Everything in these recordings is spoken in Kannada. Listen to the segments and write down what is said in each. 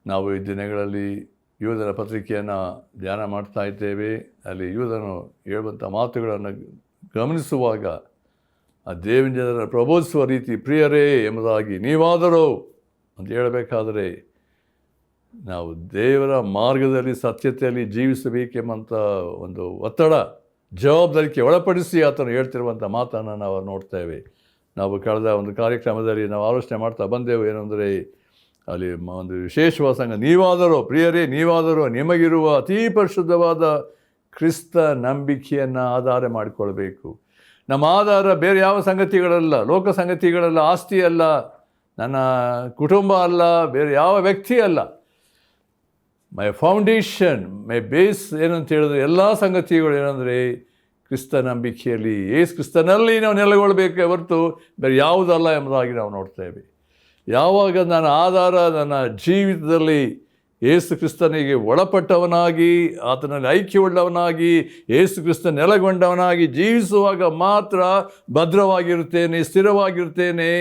ನಾವು ಈ ದಿನಗಳಲ್ಲಿ ಯೂದನ ಪತ್ರಿಕೆಯನ್ನು ಧ್ಯಾನ ಮಾಡ್ತಾ ಇದ್ದೇವೆ. ಅಲ್ಲಿ ಯೂದನು ಹೇಳುವಂಥ ಮಾತುಗಳನ್ನು ಗಮನಿಸುವಾಗ ಆ ದೇವಿನ ಜನರ ಪ್ರಬೋಧಿಸುವ ರೀತಿ ಪ್ರಿಯರೇ ಎಂಬುದಾಗಿ ನೀವಾದರೂ ಅಂತ ಹೇಳಬೇಕಾದರೆ ನಾವು ದೇವರ ಮಾರ್ಗದಲ್ಲಿ ಸತ್ಯತೆಯಲ್ಲಿ ಜೀವಿಸಬೇಕೆಂಬಂಥ ಒಂದು ಒತ್ತಡ ಜವಾಬ್ದಾರಿಕೆ ಒಳಪಡಿಸಿ ಆತನು ಹೇಳ್ತಿರುವಂಥ ಮಾತನ್ನು ನಾವು ನೋಡ್ತೇವೆ. ನಾವು ಕಳೆದ ಒಂದು ಕಾರ್ಯಕ್ರಮದಲ್ಲಿ ನಾವು ಆಲೋಚನೆ ಮಾಡ್ತಾ ಬಂದೆವು. ಏನಂದರೆ ಅಲ್ಲಿ ಒಂದು ವಿಶೇಷವಾದ ಸಂಘ, ನೀವಾದರೂ ಪ್ರಿಯರೇ ನೀವಾದರೂ ನಿಮಗಿರುವ ಅತೀ ಪರಿಶುದ್ಧವಾದ ಕ್ರಿಸ್ತ ನಂಬಿಕೆಯನ್ನು ಆಧಾರ ಮಾಡಿಕೊಳ್ಬೇಕು. ನಮ್ಮ ಆಧಾರ ಬೇರೆ ಯಾವ ಸಂಗತಿಗಳಲ್ಲ, ಲೋಕ ಸಂಗತಿಗಳಲ್ಲ, ಆಸ್ತಿ ಅಲ್ಲ, ನನ್ನ ಕುಟುಂಬ ಅಲ್ಲ, ಬೇರೆ ಯಾವ ವ್ಯಕ್ತಿ ಅಲ್ಲ. ಮೈ ಫೌಂಡೇಶನ್, ಮೈ ಬೇಸ್ ಏನಂತ ಹೇಳಿದ್ರೆ ಎಲ್ಲ ಸಂಗತಿಗಳು ಏನಂದರೆ ಕ್ರಿಸ್ತ ನಂಬಿಕೆಯಲ್ಲಿ, ಯೇಸು ಕ್ರಿಸ್ತನಲ್ಲಿ ನಾವು ನೆಲೆಗೊಳ್ಳಬೇಕೇ ಹೊರತು ಬೇರೆ ಯಾವುದಲ್ಲ ಎಂಬುದಾಗಿ ನಾವು ನೋಡ್ತೇವೆ. ಯಾವಾಗ ನನ್ನ ಆಧಾರ ನನ್ನ ಜೀವಿತದಲ್ಲಿ ಯೇಸು ಕ್ರಿಸ್ತನಿಗೆ ಒಳಪಟ್ಟವನಾಗಿ, ಆತನಲ್ಲಿ ಐಕ್ಯವುಳ್ಳವನಾಗಿ, ಯೇಸು ಕ್ರಿಸ್ತ ನೆಲೆಗೊಂಡವನಾಗಿ ಜೀವಿಸುವಾಗ ಮಾತ್ರ ಭದ್ರವಾಗಿರುತ್ತೇನೆ, ಸ್ಥಿರವಾಗಿರ್ತೇನೆ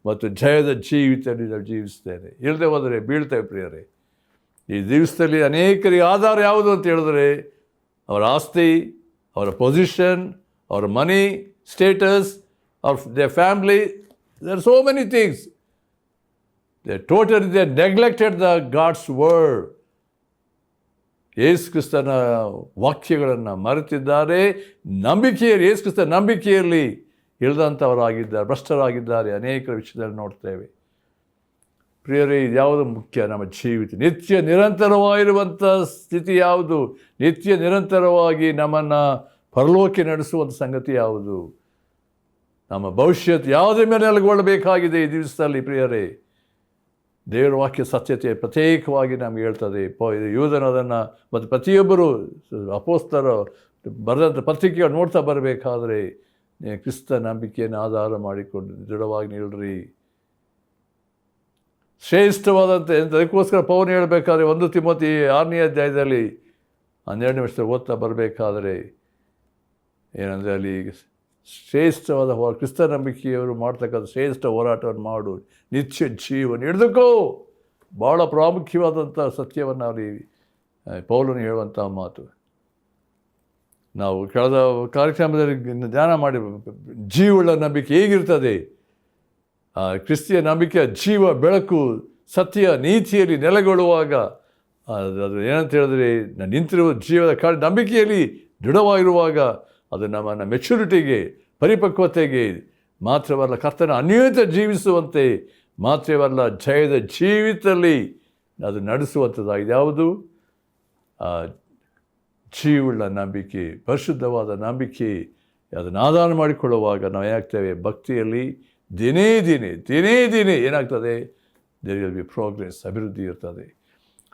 ಮತ್ತು ಜಯದ ಜೀವಿತದಲ್ಲಿ ನಾವು ಜೀವಿಸ್ತೇನೆ. ಇಲ್ಲದೆ ಹೋದರೆ ಬೀಳ್ತೇವೆ ಪ್ರಿಯರೇ. ಈ ದಿವಸದಲ್ಲಿ ಅನೇಕರಿಗೆ ಆಧಾರ ಯಾವುದು ಅಂತ ಹೇಳಿದ್ರೆ ಅವರ ಆಸ್ತಿ, ಅವರ ಪೊಸಿಷನ್, ಅವರ ಮನಿ, ಸ್ಟೇಟಸ್, ಅವ್ರ their family. There are so many things. They neglected the God's word. ಯೇಸು ಕ್ರಿಸ್ತನ ವಾಕ್ಯಗಳನ್ನು ಮರೆತಿದ್ದಾರೆ. ನಂಬಿಕೆಯಲ್ಲಿ, ಯೇಸು ಕ್ರಿಸ್ತ ನಂಬಿಕೆಯಲ್ಲಿ ಇಳಿದಂಥವರಾಗಿದ್ದಾರೆ, ಭ್ರಷ್ಟರಾಗಿದ್ದಾರೆ. ಅನೇಕ ವಿಷಯದಲ್ಲಿ ನೋಡ್ತೇವೆ. ಪ್ರಿಯರೇ, ಇದು ಯಾವುದು ಮುಖ್ಯ? ನಮ್ಮ ಜೀವಿತ ನಿತ್ಯ ನಿರಂತರವಾಗಿರುವಂಥ ಸ್ಥಿತಿ ಯಾವುದು? ನಿತ್ಯ ನಿರಂತರವಾಗಿ ನಮ್ಮನ್ನು ಪರಲೋಕಕ್ಕೆ ನಡೆಸುವಂಥ ಸಂಗತಿ ಯಾವುದು? ನಮ್ಮ ಭವಿಷ್ಯತ್ ಯಾವುದ್ರ ಮೇಲೆ ನೆಲೆಗೊಳ್ಳಬೇಕಾಗಿದೆ ಈ ದಿವಸದಲ್ಲಿ ಪ್ರಿಯರೇ? ದೇವರ ವಾಕ್ಯ ಸತ್ಯತೆ ಪ್ರತ್ಯೇಕವಾಗಿ ನಮ್ಗೆ ಹೇಳ್ತದೆ. ಯೂದನು ಅದನ್ನು ಮತ್ತು ಪ್ರತಿಯೊಬ್ಬರು ಅಪೋಸ್ತಲರು ಬರೆದಂಥ ಪತ್ರಿಕೆಗಳು ನೋಡ್ತಾ ಬರಬೇಕಾದ್ರೆ ಕ್ರಿಸ್ತ ನಂಬಿಕೆಯನ್ನು ಆಧಾರ ಮಾಡಿಕೊಂಡು ದೃಢವಾಗಿ ನಿಲ್ರಿ. ಶ್ರೇಷ್ಠವಾದಂಥ ಅದಕ್ಕೋಸ್ಕರ ಪೌಲನು ಹೇಳಬೇಕಾದ್ರೆ 1 ತಿಮೋಥಿ 6ನೇ ಅಧ್ಯಾಯದಲ್ಲಿ 12ನೇ ವರ್ಷದಲ್ಲಿ ಓದ್ತಾ ಬರಬೇಕಾದ್ರೆ ಏನಂದರೆ ಅಲ್ಲಿ ಶ್ರೇಷ್ಠವಾದ ಕ್ರಿಸ್ತ ನಂಬಿಕೆಯವರು ಮಾಡ್ತಕ್ಕಂಥ ಶ್ರೇಷ್ಠ ಹೋರಾಟವನ್ನು ಮಾಡು, ನಿತ್ಯ ಜೀವನ ಹಿಡಿದುಕೋ. ಭಾಳ ಪ್ರಾಮುಖ್ಯವಾದಂಥ ಸತ್ಯವನ್ನು ಅಲ್ಲಿ ಪೌಲನು ಹೇಳುವಂಥ ಮಾತು. ನಾವು ಕಳೆದ ಕಾರ್ಯಕ್ರಮದಲ್ಲಿ ಧ್ಯಾನ ಮಾಡಿ ಜೀವವುಳ್ಳ ನಂಬಿಕೆ ಹೇಗಿರ್ತದೆ, ಕ್ರಿಸ್ತಿಯ ನಂಬಿಕೆಯ ಜೀವ ಬೆಳಕು ಸತ್ಯ ನೀತಿಯಲ್ಲಿ ನೆಲೆಗೊಳ್ಳುವಾಗ ಅದು ಏನಂತ ಹೇಳಿದ್ರೆ ನಿಂತಿರುವ ಜೀವದ ನಂಬಿಕೆಯಲ್ಲಿ ದೃಢವಾಗಿರುವಾಗ ಅದು ನಮ್ಮನ್ನು ಮೆಚುರಿಟಿಗೆ, ಪರಿಪಕ್ವತೆಗೆ ಮಾತ್ರವಲ್ಲ, ಕರ್ತನ ಅನ್ಯೋನ್ಯತೆ ಜೀವಿಸುವಂತೆ ಮಾತ್ರವಲ್ಲ, ಜಯದ ಜೀವಿತದಲ್ಲಿ ಅದು ನಡೆಸುವಂಥದ್ದಾಗಿದೆ. ಯಾವುದು? ಜೀವುಳ್ಳ ನಂಬಿಕೆ, ಪರಿಶುದ್ಧವಾದ ನಂಬಿಕೆ. ಅದನ್ನು ಆಧಾರ ಮಾಡಿಕೊಳ್ಳುವಾಗ ನಾವು ಏನಾಗ್ತೇವೆ? ಭಕ್ತಿಯಲ್ಲಿ ದಿನೇ ದಿನೇ ಏನಾಗ್ತದೆ? ದೇರ್ ವಿಲ್ ಬಿ ಪ್ರೋಗ್ರೆಸ್, ಅಭಿವೃದ್ಧಿ ಇರ್ತದೆ.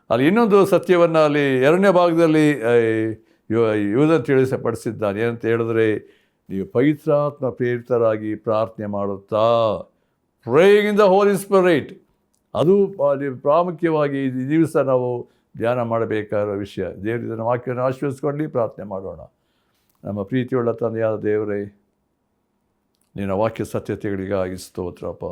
ಅಲ್ಲಿ ಇನ್ನೊಂದು ಸತ್ಯವನ್ನು ಅಲ್ಲಿ 2ನೇ ಭಾಗದಲ್ಲಿ ಯೂದನು ತಿಳಿಸಪಡಿಸಿದ್ದಾನೆ. ಏನಂತ ಹೇಳಿದ್ರೆ, ನೀವು ಪವಿತ್ರಾತ್ಮ ಪ್ರೇರಿತರಾಗಿ ಪ್ರಾರ್ಥನೆ ಮಾಡುತ್ತಾ, praying in the Holy Spirit. ಅದು ಅಲ್ಲಿ ಪ್ರಾಮುಖ್ಯವಾಗಿ ಈ ದಿವಸ ನಾವು ಧ್ಯಾನ ಮಾಡಬೇಕಾದ ವಿಷಯ. ದೇವರು ಇದನ್ನು ವಾಕ್ಯವನ್ನು ಆಶೀರ್ವದಿಸಿಕೊಳ್ಳಿ. ಪ್ರಾರ್ಥನೆ ಮಾಡೋಣ. ನಮ್ಮ ಪ್ರೀತಿಯುಳ್ಳ ತಂದೆಯಾದ ದೇವರೇ, ನಿನ್ನ ವಾಕ್ಯ ಸತ್ಯತೆಗಳಿಗಾಗಿ ಸ್ತೋತ್ರಪ್ಪ.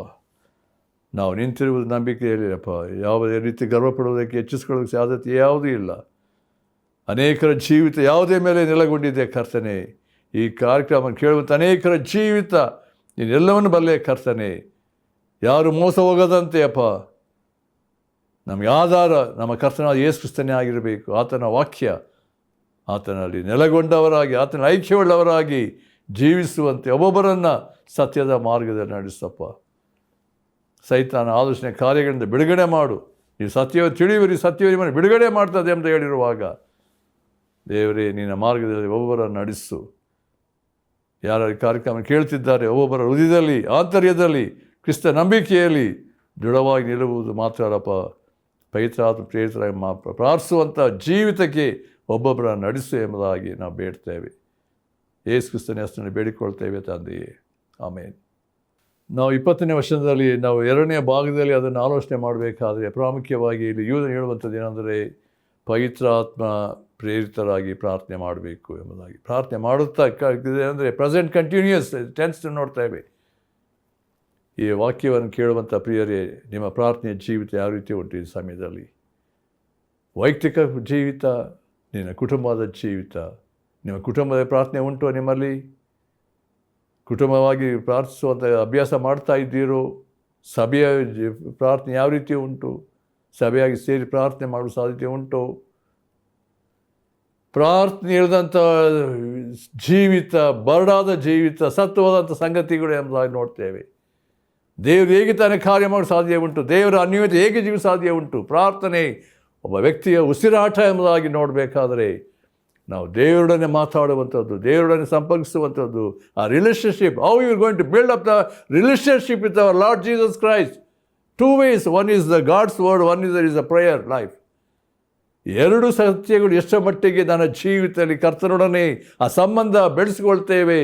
ನಾವು ನಿಂತಿರುವುದು ನಂಬಿಕೆಯಲ್ಲಿರಪ್ಪ. ಯಾವುದೇ ರೀತಿ ಗರ್ವಪಡುವುದಕ್ಕೆ, ಹೆಚ್ಚಿಸ್ಕೊಳ್ಳೋದಕ್ಕೆ ಸಾಧ್ಯತೆ ಯಾವುದೂ ಇಲ್ಲ. ಅನೇಕರ ಜೀವಿತ ಯಾವುದೇ ಮೇಲೆ ನೆಲೆಗೊಂಡಿದೆ ಕರ್ತನೆ. ಈ ಕಾರ್ಯಕ್ರಮ ಕೇಳುವಂಥ ಅನೇಕರ ಜೀವಿತ ನೀನೆಲ್ಲವನ್ನು ಬಲ್ಲೆ ಕರ್ತನೆ. ಯಾರು ಮೋಸ ಹೋಗದಂತೆ ಅಪ್ಪ, ನಮಗೆ ಆಧಾರ ನಮ್ಮ ಕರ್ತನಾದ ಯೇಸು ಕ್ರಿಸ್ತನೇ ಆಗಿರಬೇಕು. ಆತನ ವಾಕ್ಯ, ಆತನಲ್ಲಿ ನೆಲೆಗೊಂಡವರಾಗಿ, ಆತನ ಐಕ್ಯವುಳ್ಳವರಾಗಿ ಜೀವಿಸುವಂತೆ ಒಬ್ಬೊಬ್ಬರನ್ನು ಸತ್ಯದ ಮಾರ್ಗದಲ್ಲಿ ನಡೆಸಪ್ಪ. ಸೈತಾನ ಆಲೋಚನೆ ಕಾರ್ಯಗಳಿಂದ ಬಿಡುಗಡೆ ಮಾಡು. ನೀವು ಸತ್ಯವನ್ನು ತಿಳಿಯುವರಿ, ಸತ್ಯವನ್ನು ಬಿಡುಗಡೆ ಮಾಡ್ತದೆ ಅಂತ ಹೇಳಿರುವಾಗ ದೇವರೇ, ನಿನ್ನ ಮಾರ್ಗದಲ್ಲಿ ಒಬ್ಬೊಬ್ಬರನ್ನು ನಡೆಸು. ಯಾರು ಕಾರ್ಯಕ್ರಮ ಕೇಳ್ತಿದ್ದಾರೆ ಒಬ್ಬೊಬ್ಬರ ಹೃದಯದಲ್ಲಿ, ಆಂತರ್ಯದಲ್ಲಿ ಕ್ರಿಸ್ತ ನಂಬಿಕೆಯಲ್ಲಿ ದೃಢವಾಗಿ ನಿಲ್ಲುವುದು ಮಾತ್ರ ಅಲ್ಲಪ್ಪ, ಪವಿತ್ರಾತ್ಮ ಪ್ರೇರಿತರಾಗಿ ಪ್ರಾರ್ಥಿಸುವಂಥ ಜೀವಿತಕ್ಕೆ ಒಬ್ಬೊಬ್ಬರನ್ನು ನಡೆಸು ಎಂಬುದಾಗಿ ನಾವು ಬೇಡ್ತೇವೆ. ಯೇಸು ಕ್ರಿಸ್ತನ ಹೆಸರನ್ನು ಬೇಡಿಕೊಳ್ತೇವೆ ತಂದೆಯೇ, ಆಮೇನ್. ನಾವು 20ನೇ ವರ್ಷದಲ್ಲಿ ನಾವು 2ನೇ ಭಾಗದಲ್ಲಿ ಅದನ್ನು ಆಲೋಚನೆ ಮಾಡಬೇಕಾದ್ರೆ ಪ್ರಾಮುಖ್ಯವಾಗಿ ಇಲ್ಲಿ ಯೂದನು ಹೇಳುವಂಥದ್ದು ಏನಂದರೆ, ಪವಿತ್ರಾತ್ಮ ಪ್ರೇರಿತರಾಗಿ ಪ್ರಾರ್ಥನೆ ಮಾಡಬೇಕು ಎಂಬುದಾಗಿ. ಪ್ರಾರ್ಥನೆ ಮಾಡುತ್ತಾ ಅಂದರೆ ಪ್ರೆಸೆಂಟ್ ಕಂಟಿನ್ಯೂಯಸ್ ಟೆನ್ಸ್ ನೋಡ್ತೇವೆ. ಈ ವಾಕ್ಯವನ್ನು ಕೇಳುವಂಥ ಪ್ರಿಯರೇ, ನಿಮ್ಮ ಪ್ರಾರ್ಥನೆಯ ಜೀವಿತ ಯಾವ ರೀತಿ ಉಂಟು ಈ ಸಮಯದಲ್ಲಿ? ವೈಯಕ್ತಿಕ ಜೀವಿತ, ನಿನ್ನ ಕುಟುಂಬದ ಜೀವಿತ. ನಿಮ್ಮ ಕುಟುಂಬದ ಪ್ರಾರ್ಥನೆ ಉಂಟು ನಿಮ್ಮಲ್ಲಿ? ಕುಟುಂಬವಾಗಿ ಪ್ರಾರ್ಥಿಸುವಂಥ ಅಭ್ಯಾಸ ಮಾಡ್ತಾ ಇದ್ದೀರೋ? ಸಭೆಯ ಪ್ರಾರ್ಥನೆ ಯಾವ ರೀತಿ ಉಂಟು? ಸಭೆಯಾಗಿ ಸೇರಿ ಪ್ರಾರ್ಥನೆ ಮಾಡುವ ಸಾಧ್ಯತೆ ಉಂಟು? ಪ್ರಾರ್ಥನೆ ಇಳಿದಂಥ ಜೀವಿತ, ಬರಡಾದ ಜೀವಿತ, ಸತ್ವವಾದಂಥ ಸಂಗತಿಗಳು ಎಂಬುದಾಗಿ ನೋಡ್ತೇವೆ. ದೇವರು ಹೇಗೆ ತಾನೇ ಕಾರ್ಯ ಮಾಡೋ ಸಾಧ್ಯ ಉಂಟು? ದೇವರ ಅನ್ಯೋನ್ಯತೆ ಹೇಗೆ ಜೀವ ಸಾಧ್ಯ ಉಂಟು? ಪ್ರಾರ್ಥನೆ ಒಬ್ಬ ವ್ಯಕ್ತಿಯ ಉಸಿರಾಟ ಎಂಬುದಾಗಿ ನೋಡಬೇಕಾದರೆ ನಾವು ದೇವರೊಡನೆ ಮಾತಾಡುವಂಥದ್ದು, ದೇವರೊಡನೆ ಸಂಪರ್ಕಿಸುವಂಥದ್ದು, ಆ relationship. How you are going to build up the relationship with our Lord Jesus Christ? 2 ways. One is the God's word, one is a prayer life. ಎರಡು ಸತ್ಯಗಳು ಎಷ್ಟರ ಮಟ್ಟಿಗೆ ನನ್ನ ಜೀವಿತದಲ್ಲಿ ಕರ್ತನೊಡನೆ ಆ ಸಂಬಂಧ ಬೆಳೆಸಿಕೊಳ್ತೇವೆ.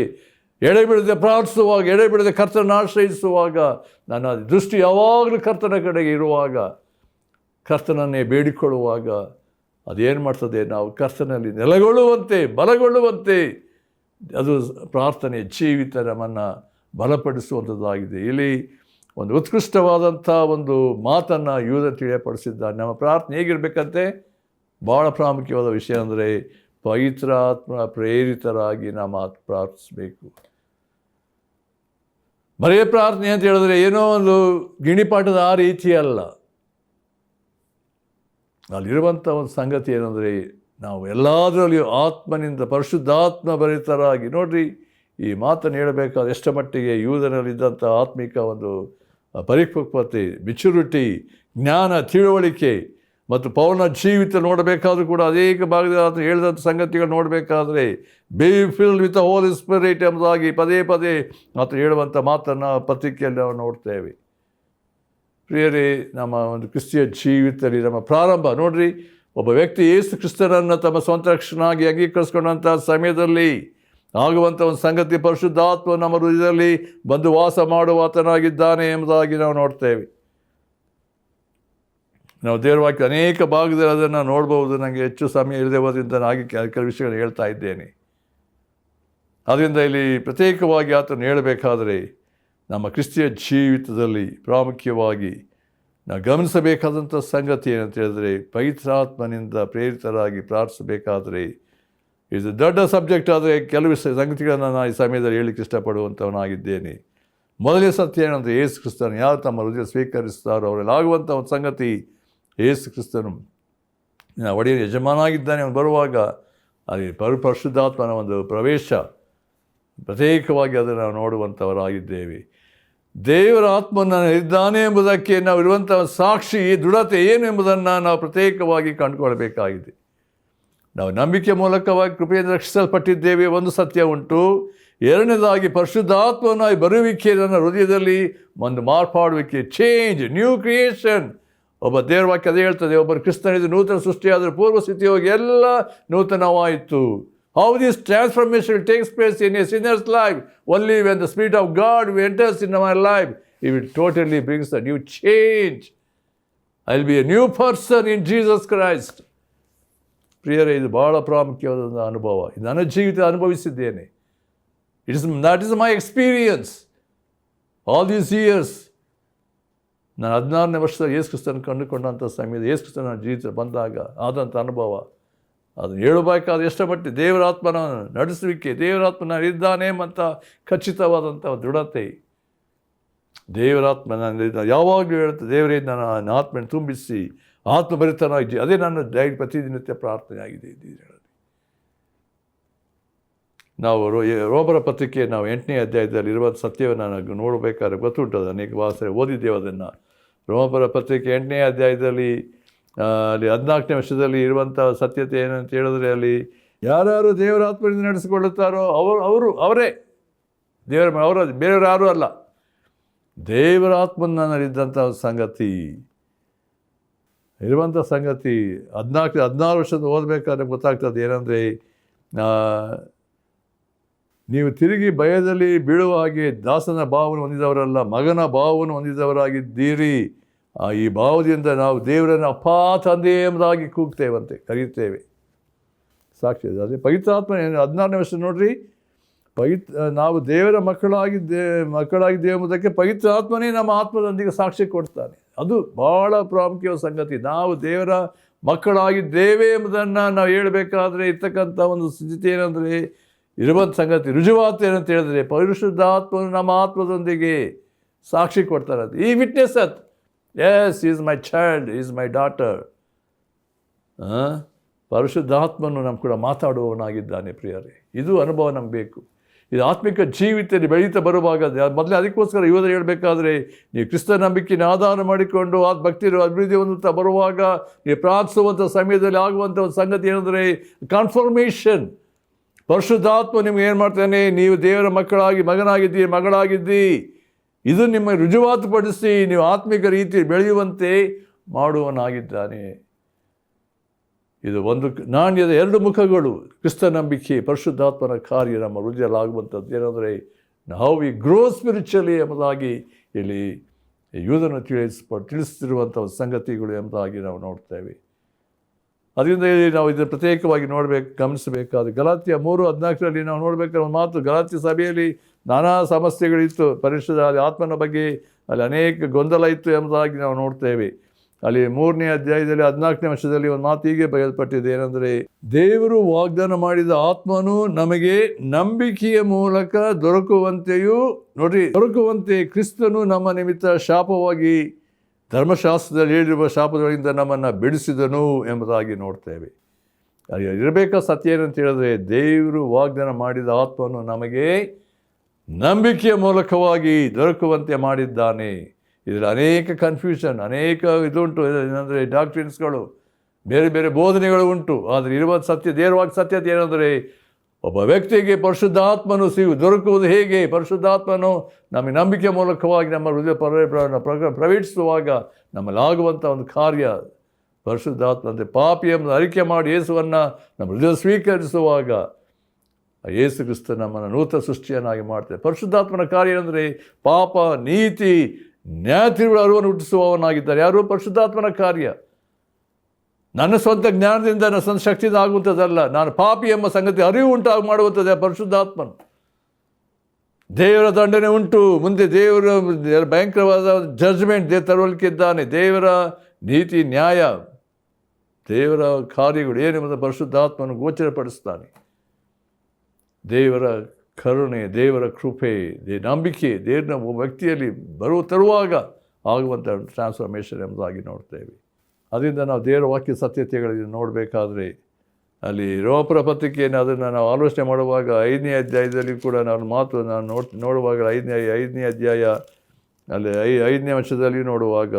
ಎಡೆಬಿಡದೆ ಪ್ರಾರ್ಥಿಸುವಾಗ, ಎಡೆಬಿಡದೆ ಕರ್ತನನ್ನು ಆಶ್ರಯಿಸುವಾಗ, ನನ್ನ ದೃಷ್ಟಿ ಯಾವಾಗಲೂ ಕರ್ತನ ಕಡೆಗೆ ಇರುವಾಗ, ಕರ್ತನನ್ನೇ ಬೇಡಿಕೊಳ್ಳುವಾಗ ಅದೇನು ಮಾಡ್ತದೆ? ನಾವು ಕರ್ತನಲ್ಲಿ ನೆಲೆಗೊಳ್ಳುವಂತೆ, ಬಲಗೊಳ್ಳುವಂತೆ ಅದು ಪ್ರಾರ್ಥನೆ ಜೀವಿತ ನಮ್ಮನ್ನು ಬಲಪಡಿಸುವಂಥದ್ದಾಗಿದೆ. ಇಲ್ಲಿ ಒಂದು ಉತ್ಕೃಷ್ಟವಾದಂಥ ಒಂದು ಮಾತನ್ನು ಯೂದ ತಿಳಿಯಪಡಿಸಿದ್ದಾನೆ. ನಮ್ಮ ಪ್ರಾರ್ಥನೆ ಹೇಗಿರಬೇಕಂತೆ? ಭಾಳ ಪ್ರಾಮುಖ್ಯವಾದ ವಿಷಯ ಅಂದರೆ ಪವಿತ್ರಾತ್ಮ ಪ್ರೇರಿತರಾಗಿ ನಾವು ಪ್ರಾರ್ಥಿಸಬೇಕು. ಬರೇ ಪ್ರಾರ್ಥನೆ ಅಂತ ಹೇಳಿದ್ರೆ ಏನೋ ಒಂದು ಗಿಣಿಪಾಠದ ಆ ರೀತಿ ಅಲ್ಲ. ಅಲ್ಲಿರುವಂಥ ಒಂದು ಸಂಗತಿ ಏನಂದರೆ, ನಾವು ಎಲ್ಲದರಲ್ಲಿಯೂ ಆತ್ಮನಿಂದ ಪರಿಶುದ್ಧಾತ್ಮ ಭರಿತರಾಗಿ. ನೋಡ್ರಿ, ಈ ಮಾತನ್ನು ಹೇಳಬೇಕಾದ ಎಷ್ಟ ಮಟ್ಟಿಗೆ ಯೂದನಲ್ಲಿದ್ದಂಥ ಆತ್ಮಿಕ ಒಂದು ಪರಿಪಕ್ವತೆ, ಮೆಚುರಿಟಿ, ಜ್ಞಾನ, ತಿಳುವಳಿಕೆ ಮತ್ತು ಪೌಲನ ಜೀವಿತ ನೋಡಬೇಕಾದ್ರೂ ಕೂಡ ಅನೇಕ ಭಾಗದಲ್ಲಿ ಹೇಳಿದಂಥ ಸಂಗತಿಗಳು ನೋಡಬೇಕಾದ್ರೆ be filled with the Holy Spirit ಎಂಬುದಾಗಿ ಪದೇ ಪದೇ ಆತ ಹೇಳುವಂಥ ಮಾತನ್ನು ಪತ್ರಿಕೆಯಲ್ಲಿ ನಾವು ನೋಡ್ತೇವೆ. ಪ್ರಿಯರೇ, ನಮ್ಮ ಒಂದು ಕ್ರಿಸ್ತಿಯ ಜೀವಿತದಲ್ಲಿ ನಮ್ಮ ಪ್ರಾರಂಭ ನೋಡ್ರಿ, ಒಬ್ಬ ವ್ಯಕ್ತಿ ಯೇಸು ಕ್ರಿಸ್ತನನ್ನು ತಮ್ಮ ಸ್ವಂತ ರಕ್ಷಣಾಗಿ ಅಂಗೀಕರಿಸ್ಕೊಂಡಂಥ ಸಮಯದಲ್ಲಿ ಆಗುವಂಥ ಒಂದು ಸಂಗತಿ, ಪರಿಶುದ್ಧಾತ್ಮ ನಮ್ಮ ಹೃದಯದಲ್ಲಿ ಬಂದು ವಾಸ ಮಾಡುವ ಆತನಾಗಿದ್ದಾನೆ ಎಂಬುದಾಗಿ ನಾವು ನೋಡ್ತೇವೆ. ನಾವು ದೇವರ ವಾಕ್ಯ ಅನೇಕ ಭಾಗದಲ್ಲಿ ಅದನ್ನು ನೋಡ್ಬೋದು. ನನಗೆ ಹೆಚ್ಚು ಸಮಯ ಇಲ್ಲದೆ ಹೋದ್ರಿಂದ ಹಾಗೆ ಕೆಲವು ವಿಷಯಗಳನ್ನು ಹೇಳ್ತಾ ಇದ್ದೇನೆ. ಆದ್ದರಿಂದ ಇಲ್ಲಿ ಪ್ರತ್ಯೇಕವಾಗಿ ಆತನು ಹೇಳಬೇಕಾದರೆ ನಮ್ಮ ಕ್ರಿಸ್ತಿಯ ಜೀವಿತದಲ್ಲಿ ಪ್ರಾಮುಖ್ಯವಾಗಿ ನಾವು ಗಮನಿಸಬೇಕಾದಂಥ ಸಂಗತಿ ಏನಂತ ಹೇಳಿದ್ರೆ, ಪವಿತ್ರಾತ್ಮನಿಂದ ಪ್ರೇರಿತರಾಗಿ ಪ್ರಾರ್ಥಿಸಬೇಕಾದರೆ ಇದು ದೊಡ್ಡ ಸಬ್ಜೆಕ್ಟ್. ಆದರೆ ಕೆಲವು ಸಂಗತಿಗಳನ್ನು ನಾನು ಈ ಸಮಯದಲ್ಲಿ ಹೇಳಲಿಕ್ಕೆ ಇಷ್ಟಪಡುವಂಥವನಾಗಿದ್ದೇನೆ. ಮೊದಲನೇ ಸತ್ಯ ಏನಂದರೆ, ಯೇಸು ಕ್ರಿಸ್ತನು ಯಾರು ತಮ್ಮ ಹೃದಯ ಸ್ವೀಕರಿಸ್ತಾರೋ ಅವರಲ್ಲಿ ಆಗುವಂಥ ಒಂದು ಸಂಗತಿ, ಯೇಸು ಕ್ರಿಸ್ತನು ಒಡೆಯ ಯಜಮಾನಾಗಿದ್ದಾನೆ ಅವನು ಬರುವಾಗ ಅಲ್ಲಿ ಪರಿಶುದ್ಧಾತ್ಮನ ಒಂದು ಪ್ರವೇಶ ಪ್ರತ್ಯೇಕವಾಗಿ ಅದನ್ನು ನಾವು ನೋಡುವಂಥವರಾಗಿದ್ದೇವೆ. ದೇವರ ಆತ್ಮನ ಇದ್ದಾನೆ ಎಂಬುದಕ್ಕೆ ನಾವು ಇರುವಂಥ ಸಾಕ್ಷಿ, ದೃಢತೆ ಏನು ಎಂಬುದನ್ನು ನಾವು ಪ್ರತ್ಯೇಕವಾಗಿ ಕಂಡುಕೊಳ್ಬೇಕಾಗಿದೆ. ನಾವು ನಂಬಿಕೆ ಮೂಲಕವಾಗಿ ಕೃಪೆಯಿಂದ ರಕ್ಷಿಸಲ್ಪಟ್ಟಿದ್ದೇವೆ, ಒಂದು ಸತ್ಯ ಉಂಟು. ಎರಡನೇದಾಗಿ ಪರಿಶುದ್ಧಾತ್ಮನ ಬರುವಿಕೆ, ನನ್ನ ಹೃದಯದಲ್ಲಿ ಒಂದು ಮಾರ್ಪಾಡುವಿಕೆ, ಚೇಂಜ್, ನ್ಯೂ ಕ್ರಿಯೇಷನ್. ಒಬ್ಬ ದೇವರ ವಾಕ್ಯ ಅದೇ ಹೇಳ್ತದೆ, ಒಬ್ಬರು ಕ್ರಿಸ್ತನಿದ್ದು ನೂತನ ಸೃಷ್ಟಿಯಾದರೆ ಪೂರ್ವ ಸ್ಥಿತಿ ಹೋಗಿ ಎಲ್ಲ ನೂತನವಾಯಿತು. How this transformation takes place in a sinner's life? Only when the Spirit of God enters in my life, He will totally brings a new change. I will be a new person in Jesus Christ. ಪ್ರಿಯರೇ, ಇದು ಭಾಳ ಪ್ರಾಮುಖ್ಯವಾದ ಅನುಭವ. ಇದು ನನ್ನ ಜೀವಿತ ಅನುಭವಿಸಿದ್ದೇನೆ. That is my experience. All these years, ನಾನು 16ನೇ ವರ್ಷದಲ್ಲಿ ಯೇಸು ಕ್ರಿಸ್ತನ ಕಂಡುಕೊಂಡಂಥ ಸಮಯದ ಯೇಸು ಕ್ರಿಸ್ತನ ಜೀವಿತ ಬಂದಾಗ ಆದಂಥ ಅನುಭವ, ಅದನ್ನು ಹೇಳಬೇಕಾದ ಎಷ್ಟ ಮಟ್ಟಿ ದೇವರಾತ್ಮನ ನಡೆಸುವಿಕೆ, ದೇವರಾತ್ಮನ ಇದ್ದಾನೆ ಅಂತ ಖಚಿತವಾದಂಥ ದೃಢತೆ, ದೇವರಾತ್ಮನ ಯಾವಾಗಲೂ ಹೇಳುತ್ತೆ, ದೇವರೇ ನನ್ನ ಆತ್ಮನ ತುಂಬಿಸಿ ಆತ್ಮಭರಿತನಾಗಿ, ಅದೇ ನನ್ನ ಪ್ರತಿದಿನಿತ್ಯ ಪ್ರಾರ್ಥನೆ ಆಗಿದೆ. ನಾವು ರೋಮರ ಪತ್ರಿಕೆ ನಾವು 8ನೇ ಅಧ್ಯಾಯದಲ್ಲಿ ಇರುವ ಸತ್ಯವನ್ನು ನಾವು ನೋಡಬೇಕಾದ್ರೆ ಗೊತ್ತುಂಟದು, ಅನೇಕ ವಾಸನೆ ಓದಿದ್ದೇವೆ ಅದನ್ನು. ರೋಮರ ಪತ್ರಿಕೆ 8ನೇ ಅಧ್ಯಾಯದಲ್ಲಿ ಅಲ್ಲಿ 14ನೇ ವರ್ಷದಲ್ಲಿ ಇರುವಂಥ ಸತ್ಯತೆ ಏನಂತ ಹೇಳಿದ್ರೆ, ಅಲ್ಲಿ ಯಾರ್ಯಾರು ದೇವರಾತ್ಮದಿಂದ ನಡೆಸಿಕೊಳ್ಳುತ್ತಾರೋ ಅವರೇ ಅವರ ಬೇರೆಯವರು ಯಾರೂ ಅಲ್ಲ. ದೇವರಾತ್ಮನಲ್ಲಿದ್ದಂಥ ಸಂಗತಿ ಇರುವಂಥ ಸಂಗತಿ 16 ವರ್ಷದ ಓದಬೇಕಾದ್ರೆ ಗೊತ್ತಾಗ್ತದೆ. ಏನಂದರೆ, ನೀವು ತಿರುಗಿ ಭಯದಲ್ಲಿ ಬೀಳುವ ಹಾಗೆ ದಾಸನ ಭಾವವನ್ನು ಹೊಂದಿದವರಲ್ಲ, ಮಗನ ಭಾವವನ್ನು ಹೊಂದಿದವರಾಗಿದ್ದೀರಿ. ಈ ಭಾವದಿಂದ ನಾವು ದೇವರನ್ನು ಅಪ್ಪಾ ತಂದೆ ಎಂಬುದಾಗಿ ಕೂಗ್ತೇವಂತೆ, ಕರೀತೇವೆ. ಸಾಕ್ಷಿ ಅದೇ ಪವಿತ್ರಾತ್ಮ 16ನೇ ವರ್ಷ ನೋಡ್ರಿ, ನಾವು ದೇವರ ಮಕ್ಕಳಾಗಿದ್ದೇವೆ ಎಂಬುದಕ್ಕೆ ಪವಿತ್ರಾತ್ಮನೇ ನಮ್ಮ ಆತ್ಮದೊಂದಿಗೆ ಸಾಕ್ಷಿ ಕೊಡ್ತಾನೆ. ಅದು ಭಾಳ ಪ್ರಾಮುಖ್ಯವಾದ ಸಂಗತಿ. ನಾವು ದೇವರ ಮಕ್ಕಳಾಗಿದ್ದೇವೆ ಎಂಬುದನ್ನು ನಾವು ಹೇಳಬೇಕಾದ್ರೆ ಇರ್ತಕ್ಕಂಥ ಒಂದು ಸ್ಥಿತಿ ಏನಂದರೆ, ಇರುವಂಥ ಸಂಗತಿ ರುಜುವಾತು ಏನಂತ ಹೇಳಿದ್ರೆ, ಪರಿಶುದ್ಧಾತ್ಮನು ನಮ್ಮ ಆತ್ಮದೊಂದಿಗೆ ಸಾಕ್ಷಿ ಕೊಡ್ತಾರೆ. ಈ ವಿಟ್ನೆಸ್ ಅತ್ ಎಸ್ is my child, is my daughter. ಪರಿಶುದ್ಧಾತ್ಮನು ನಮ್ಮ ಕೂಡ ಮಾತಾಡುವವನಾಗಿದ್ದಾನೆ ಪ್ರಿಯರೇ. ಇದು ಅನುಭವ ನಮ್ಗೆ ಬೇಕು. ಇದು ಆತ್ಮಿಕ ಜೀವಿತದಲ್ಲಿ ಬೆಳೀತಾ ಬರುವಾಗ ಮೊದಲೇ ಅದಕ್ಕೋಸ್ಕರ ಯುವದರು ಹೇಳಬೇಕಾದ್ರೆ, ನೀವು ಕ್ರಿಸ್ತ ನಂಬಿಕೆಯನ್ನು ಆಧಾರ ಮಾಡಿಕೊಂಡು ಭಕ್ತಿ ಅಭಿವೃದ್ಧಿ ಹೊಂದುತ್ತಾ ಬರುವಾಗ ನೀವು ಪ್ರಾರ್ಥಿಸುವಂಥ ಸಮಯದಲ್ಲಿ ಆಗುವಂಥ ಒಂದು ಸಂಗತಿ ಏನಂದರೆ ಕನ್ಫರ್ಮೇಷನ್. ಪರಿಶುದ್ಧಾತ್ಮ ನಿಮ್ಗೆ ಏನು ಮಾಡ್ತಾನೆ, ನೀವು ದೇವರ ಮಗನಾಗಿದ್ದೀರಿ, ಮಗಳಾಗಿದ್ದೀರಿ, ಇದು ನಿಮ್ಮ ರುಜುವಾತುಪಡಿಸಿ ನೀವು ಆತ್ಮಿಕ ರೀತಿ ಬೆಳೆಯುವಂತೆ ಮಾಡುವನಾಗಿದ್ದಾನೆ. ಇದು ಒಂದು ನಾಣ್ಯದ ಎರಡು ಮುಖಗಳು. ಕ್ರಿಸ್ತ ನಂಬಿಕೆ, ಪರಿಶುದ್ಧಾತ್ಮನ ಕಾರ್ಯ ನಮ್ಮ ಹೃದಯಲಾಗುವಂಥದ್ದು ಏನಂದರೆ ಹೌ ವಿ ಗ್ರೋ ಸ್ಪಿರಿಚುವಲಿ ಎಂಬುದಾಗಿ ಇಲ್ಲಿ ಯೂದನ್ನು ತಿಳಿಸ್ತಿರುವಂಥ ಸಂಗತಿಗಳು ಎಂಬುದಾಗಿ ನಾವು ನೋಡ್ತೇವೆ. ಅದರಿಂದ ನಾವು ಇದನ್ನು ಪ್ರತ್ಯೇಕವಾಗಿ ಗಮನಿಸಬೇಕಾದ ಗಲಾತ್ಯ 3:14 ನಾವು ನೋಡಬೇಕಾದ್ರೆ ಒಂದು ಮಾತು, ಗಲಾತ್ಯ ಸಭೆಯಲ್ಲಿ ನಾನಾ ಸಮಸ್ಯೆಗಳಿತ್ತು, ಪರಿಶುದ್ಧ ಆತ್ಮನ ಬಗ್ಗೆ ಅಲ್ಲಿ ಅನೇಕ ಗೊಂದಲ ಇತ್ತು ಎಂಬುದಾಗಿ ನಾವು ನೋಡ್ತೇವೆ. ಅಲ್ಲಿ 3ನೇ ಅಧ್ಯಾಯದಲ್ಲಿ 14ನೇ ವರ್ಷದಲ್ಲಿ ಒಂದು ಮಾತು ಹೀಗೆ ಬರೆಯಲ್ಪಟ್ಟಿದೆ, ಏನಂದರೆ ದೇವರು ವಾಗ್ದಾನ ಮಾಡಿದ ಆತ್ಮನು ನಮಗೆ ನಂಬಿಕೆಯ ಮೂಲಕ ದೊರಕುವಂತೆ ಕ್ರಿಸ್ತನು ನಮ್ಮ ನಿಮಿತ್ತ ಶಾಪವಾಗಿ ಧರ್ಮಶಾಸ್ತ್ರದಲ್ಲಿ ಹೇಳಿರುವ ಶಾಪದೊಳಗಿಂದ ನಮ್ಮನ್ನು ಬಿಡಿಸಿದನು ಎಂಬುದಾಗಿ ನೋಡ್ತೇವೆ. ಇರಬೇಕಾದ ಸತ್ಯ ಏನಂತ ಹೇಳಿದ್ರೆ, ದೇವರು ವಾಗ್ದಾನ ಮಾಡಿದ ಆತ್ಮನು ನಮಗೆ ನಂಬಿಕೆಯ ಮೂಲಕವಾಗಿ ದೊರಕುವಂತೆ ಮಾಡಿದ್ದಾನೆ. ಇದರಲ್ಲಿ ಅನೇಕ ಕನ್ಫ್ಯೂಷನ್, ಅನೇಕ ಇದುಂಟು. ಏನಂದರೆ ಡಾಕ್ಟ್ರಿನ್ಸ್ಗಳು, ಬೇರೆ ಬೇರೆ ಬೋಧನೆಗಳು ಉಂಟು. ಆದರೆ ಇರುವ ದೇವರವಾಗಿ ಸತ್ಯತೆ ಏನಂದರೆ, ಒಬ್ಬ ವ್ಯಕ್ತಿಗೆ ಪರಿಶುದ್ಧಾತ್ಮನು ದೊರಕುವುದು ಹೇಗೆ? ಪರಿಶುದ್ಧಾತ್ಮನು ನಮಗೆ ನಂಬಿಕೆ ಮೂಲಕವಾಗಿ ನಮ್ಮ ಹೃದಯ ಪ್ರವೇಶಿಸುವಾಗ ನಮ್ಮಲ್ಲಾಗುವಂಥ ಒಂದು ಕಾರ್ಯ ಪರಿಶುದ್ಧಾತ್ಮ. ಅಂದರೆ ಪಾಪಿ ಎಂಬ ಅರಿಕೆ ಮಾಡಿ ಯೇಸುವನ್ನು ನಮ್ಮ ಹೃದಯ ಸ್ವೀಕರಿಸುವಾಗ ಯೇಸು ಕ್ರಿಸ್ತ ನಮ್ಮನ್ನು ನೂತನ ಸೃಷ್ಟಿಯನ್ನಾಗಿ ಮಾಡ್ತಾರೆ. ಪರಿಶುದ್ಧಾತ್ಮನ ಕಾರ್ಯ ಅಂದರೆ ಪಾಪ, ನೀತಿ, ನ್ಯಾಯ ತೀರ್ಪುಗಳ ಅರಿವನ್ನು ಹುಟ್ಟಿಸುವವನಾಗಿದ್ದಾರೆ. ಯಾರು? ಪರಿಶುದ್ಧಾತ್ಮನ ಕಾರ್ಯ. ನನ್ನ ಸ್ವಂತ ಜ್ಞಾನದಿಂದ, ನನ್ನ ಸ್ವಂತ ಶಕ್ತಿಯಿಂದ ಆಗುವಂಥದ್ದಲ್ಲ. ನಾನು ಪಾಪಿ ಎಂಬ ಸಂಗತಿ ಅರಿವು ಉಂಟಾಗಿ ಮಾಡುವಂಥದ್ದೇ ಪರಿಶುದ್ಧಾತ್ಮನು. ದೇವರ ದಂಡನೆ ಉಂಟು, ಮುಂದೆ ದೇವರ ಭಯಂಕರವಾದ ಜಡ್ಜ್ಮೆಂಟ್ ತರುವಲಿಕ್ಕಿದ್ದಾನೆ. ದೇವರ ನೀತಿ, ನ್ಯಾಯ, ದೇವರ ಕಾರ್ಯಗಳು ಏನೆಂಬುದು ಪರಿಶುದ್ಧಾತ್ಮನು ಗೋಚರಪಡಿಸ್ತಾನೆ. ದೇವರ ಕರುಣೆ, ದೇವರ ಕೃಪೆ, ನಂಬಿಕೆ ದೇವರ ವ್ಯಕ್ತಿಯಲ್ಲಿ ತರುವಾಗ ಆಗುವಂಥ ಟ್ರಾನ್ಸ್ಫಾರ್ಮೇಷನ್ ಎಂಬುದಾಗಿ ನೋಡ್ತೇವೆ. ಅದರಿಂದ ನಾವು ದೇವರ ವಾಕ್ಯ ಸತ್ಯತೆಗಳನ್ನು ನೋಡಬೇಕಾದ್ರೆ ಅಲ್ಲಿ ರೋಮಪುರ ಪತ್ರಿಕೆಯನ್ನು ಅದನ್ನು ನಾವು ಆಲೋಚನೆ ಮಾಡುವಾಗ 5ನೇ ಅಧ್ಯಾಯದಲ್ಲಿ ಕೂಡ ನಾನು ನೋಡುವಾಗ 5ನೇ ಅಧ್ಯಾಯ ಅಲ್ಲಿ 5ನೇ ವರ್ಷದಲ್ಲಿ ನೋಡುವಾಗ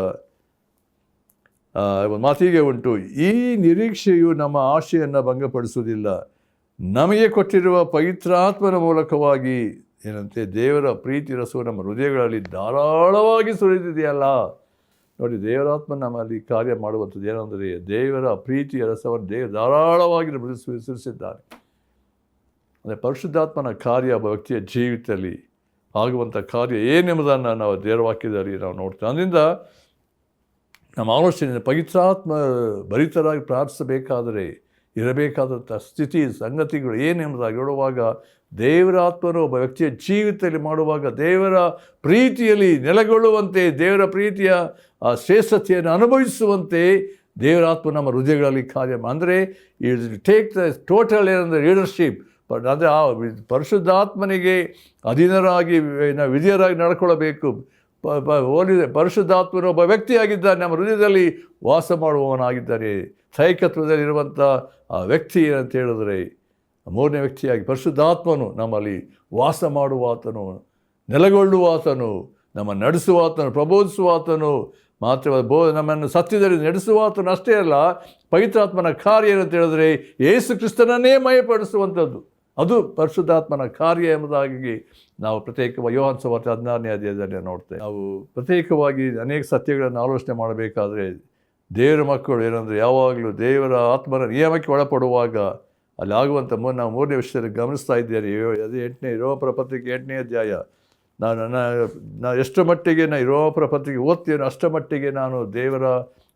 ಒಂದು ಮಾತಿಗೆ ಉಂಟು, ಈ ನಿರೀಕ್ಷೆಯು ನಮ್ಮ ಆಶೆಯನ್ನು ಭಂಗಪಡಿಸುವುದಿಲ್ಲ, ನಮಗೆ ಕೊಟ್ಟಿರುವ ಪವಿತ್ರಾತ್ಮನ ಮೂಲಕವಾಗಿ ಏನಂತೆ ದೇವರ ಪ್ರೀತಿ ರಸವು ನಮ್ಮ ಹೃದಯಗಳಲ್ಲಿ ಧಾರಾಳವಾಗಿ ಸುರಿದಿದೆಯಲ್ಲ. ನೋಡಿ, ದೇವರಾತ್ಮ ನಮ್ಮಲ್ಲಿ ಕಾರ್ಯ ಮಾಡುವಂಥದ್ದು ಏನಂದರೆ ದೇವರ ಪ್ರೀತಿಯ ರಸವನ್ನು ಧಾರಾಳವಾಗಿ ಸುರಿಸಿದ್ದಾನೆ. ಅಂದರೆ ಪರಿಶುದ್ಧಾತ್ಮನ ಕಾರ್ಯ ಒಬ್ಬ ವ್ಯಕ್ತಿಯ ಜೀವಿತದಲ್ಲಿ ಆಗುವಂಥ ಕಾರ್ಯ ಏನೆಂಬುದನ್ನು ನಾವು ದೇವರ ವಾಕ್ಯದಲ್ಲಿ ನಾವು ನೋಡ್ತೇವೆ. ಅದರಿಂದ ನಮ್ಮ ಆಲೋಚನೆ ಪವಿತ್ರಾತ್ಮ ಭರಿತರಾಗಿ ಪ್ರಾರ್ಥಿಸಬೇಕಾದರೆ ಇರಬೇಕಾದಂಥ ಸ್ಥಿತಿ ಸಂಗತಿಗಳು ಏನೆಂಬುದಾಗಿ ನೋಡುವಾಗ ದೇವರಾತ್ಮನು ಒಬ್ಬ ವ್ಯಕ್ತಿಯ ಜೀವಿತದಲ್ಲಿ ಮಾಡುವಾಗ ದೇವರ ಪ್ರೀತಿಯಲ್ಲಿ ನೆಲೆಗೊಳ್ಳುವಂತೆ, ದೇವರ ಪ್ರೀತಿಯ ಆ ಶ್ರೇಷ್ಠತೆಯನ್ನು ಅನುಭವಿಸುವಂತೆ ದೇವರಾತ್ಮ ನಮ್ಮ ಹೃದಯಗಳಲ್ಲಿ ಕಾರ್ಯ ಅಂದರೆ ಟೇಕ್ ದ ಟೋಟಲ್ ಏನಂದರೆ ಲೀಡರ್ಶಿಪ್. ಅಂದರೆ ಆ ಪರಿಶುದ್ಧಾತ್ಮನಿಗೆ ಅಧೀನರಾಗಿ ವಿಧಿಯರಾಗಿ ನಡ್ಕೊಳ್ಳಬೇಕು. ಪರಿಶುದ್ಧಾತ್ಮನು ಒಬ್ಬ ವ್ಯಕ್ತಿಯಾಗಿದ್ದಾನೆ, ನಮ್ಮ ಹೃದಯದಲ್ಲಿ ವಾಸ ಮಾಡುವವನಾಗಿದ್ದಾನೆ. ಸೈಕತ್ವದಲ್ಲಿರುವಂಥ ಆ ವ್ಯಕ್ತಿ ಏನಂತ ಹೇಳಿದ್ರೆ 3ನೇ ವ್ಯಕ್ತಿಯಾಗಿ ಪರಿಶುದ್ಧಾತ್ಮನು ನಮ್ಮಲ್ಲಿ ವಾಸ ಮಾಡುವಾತನು, ನೆಲೆಗೊಳ್ಳುವಾತನು, ನಮ್ಮನ್ನು ನಡೆಸುವಾತನು, ಪ್ರಬೋಧಿಸುವಾತನು, ಮಾತ್ರವಲ್ಲ ನಮ್ಮನ್ನು ಸತ್ಯದಲ್ಲಿ ನಡೆಸುವಾತನು ಅಷ್ಟೇ ಅಲ್ಲ, ಪವಿತ್ರಾತ್ಮನ ಕಾರ್ಯ ಏನಂತ ಹೇಳಿದ್ರೆ ಯೇಸು ಕ್ರಿಸ್ತನನ್ನೇ ಮಯಪಡಿಸುವಂಥದ್ದು. ಅದು ಪರಿಶುದ್ಧಾತ್ಮನ ಕಾರ್ಯ ಎಂಬುದಾಗಿ ನಾವು ಪ್ರತ್ಯೇಕವಾಗಿ ಯೋಹಾನ ಸುವಾರ್ತೆ 16ನೇ ಅಧ್ಯಾಯದಲ್ಲಿ ನೋಡ್ತೇವೆ. ನಾವು ಪ್ರತ್ಯೇಕವಾಗಿ ಅನೇಕ ಸತ್ಯಗಳನ್ನು ಆಲೋಚನೆ ಮಾಡಬೇಕಾದ್ರೆ ದೇವರ ಮಕ್ಕಳು ಏನಂದರೆ ಯಾವಾಗಲೂ ದೇವರ ಆತ್ಮನ ನಿಯಮಕ್ಕೆ ಒಳಪಡುವಾಗ ಅಲ್ಲಿ ಆಗುವಂಥ ನಾವು 3ನೇ ವಿಷಯದಲ್ಲಿ ಗಮನಿಸ್ತಾ ಇದ್ದೇನೆ. ಅದು 8ನೇ ರೋಮಪುರ ಪತ್ರಿಕೆ 8ನೇ ಅಧ್ಯಾಯ. ನಾನು ಎಷ್ಟು ಮಟ್ಟಿಗೆ ರೋಮಪುರ ಪತ್ರಿಕೆ ಓದ್ತೇನೆ ಅಷ್ಟು ಮಟ್ಟಿಗೆ ನಾನು ದೇವರ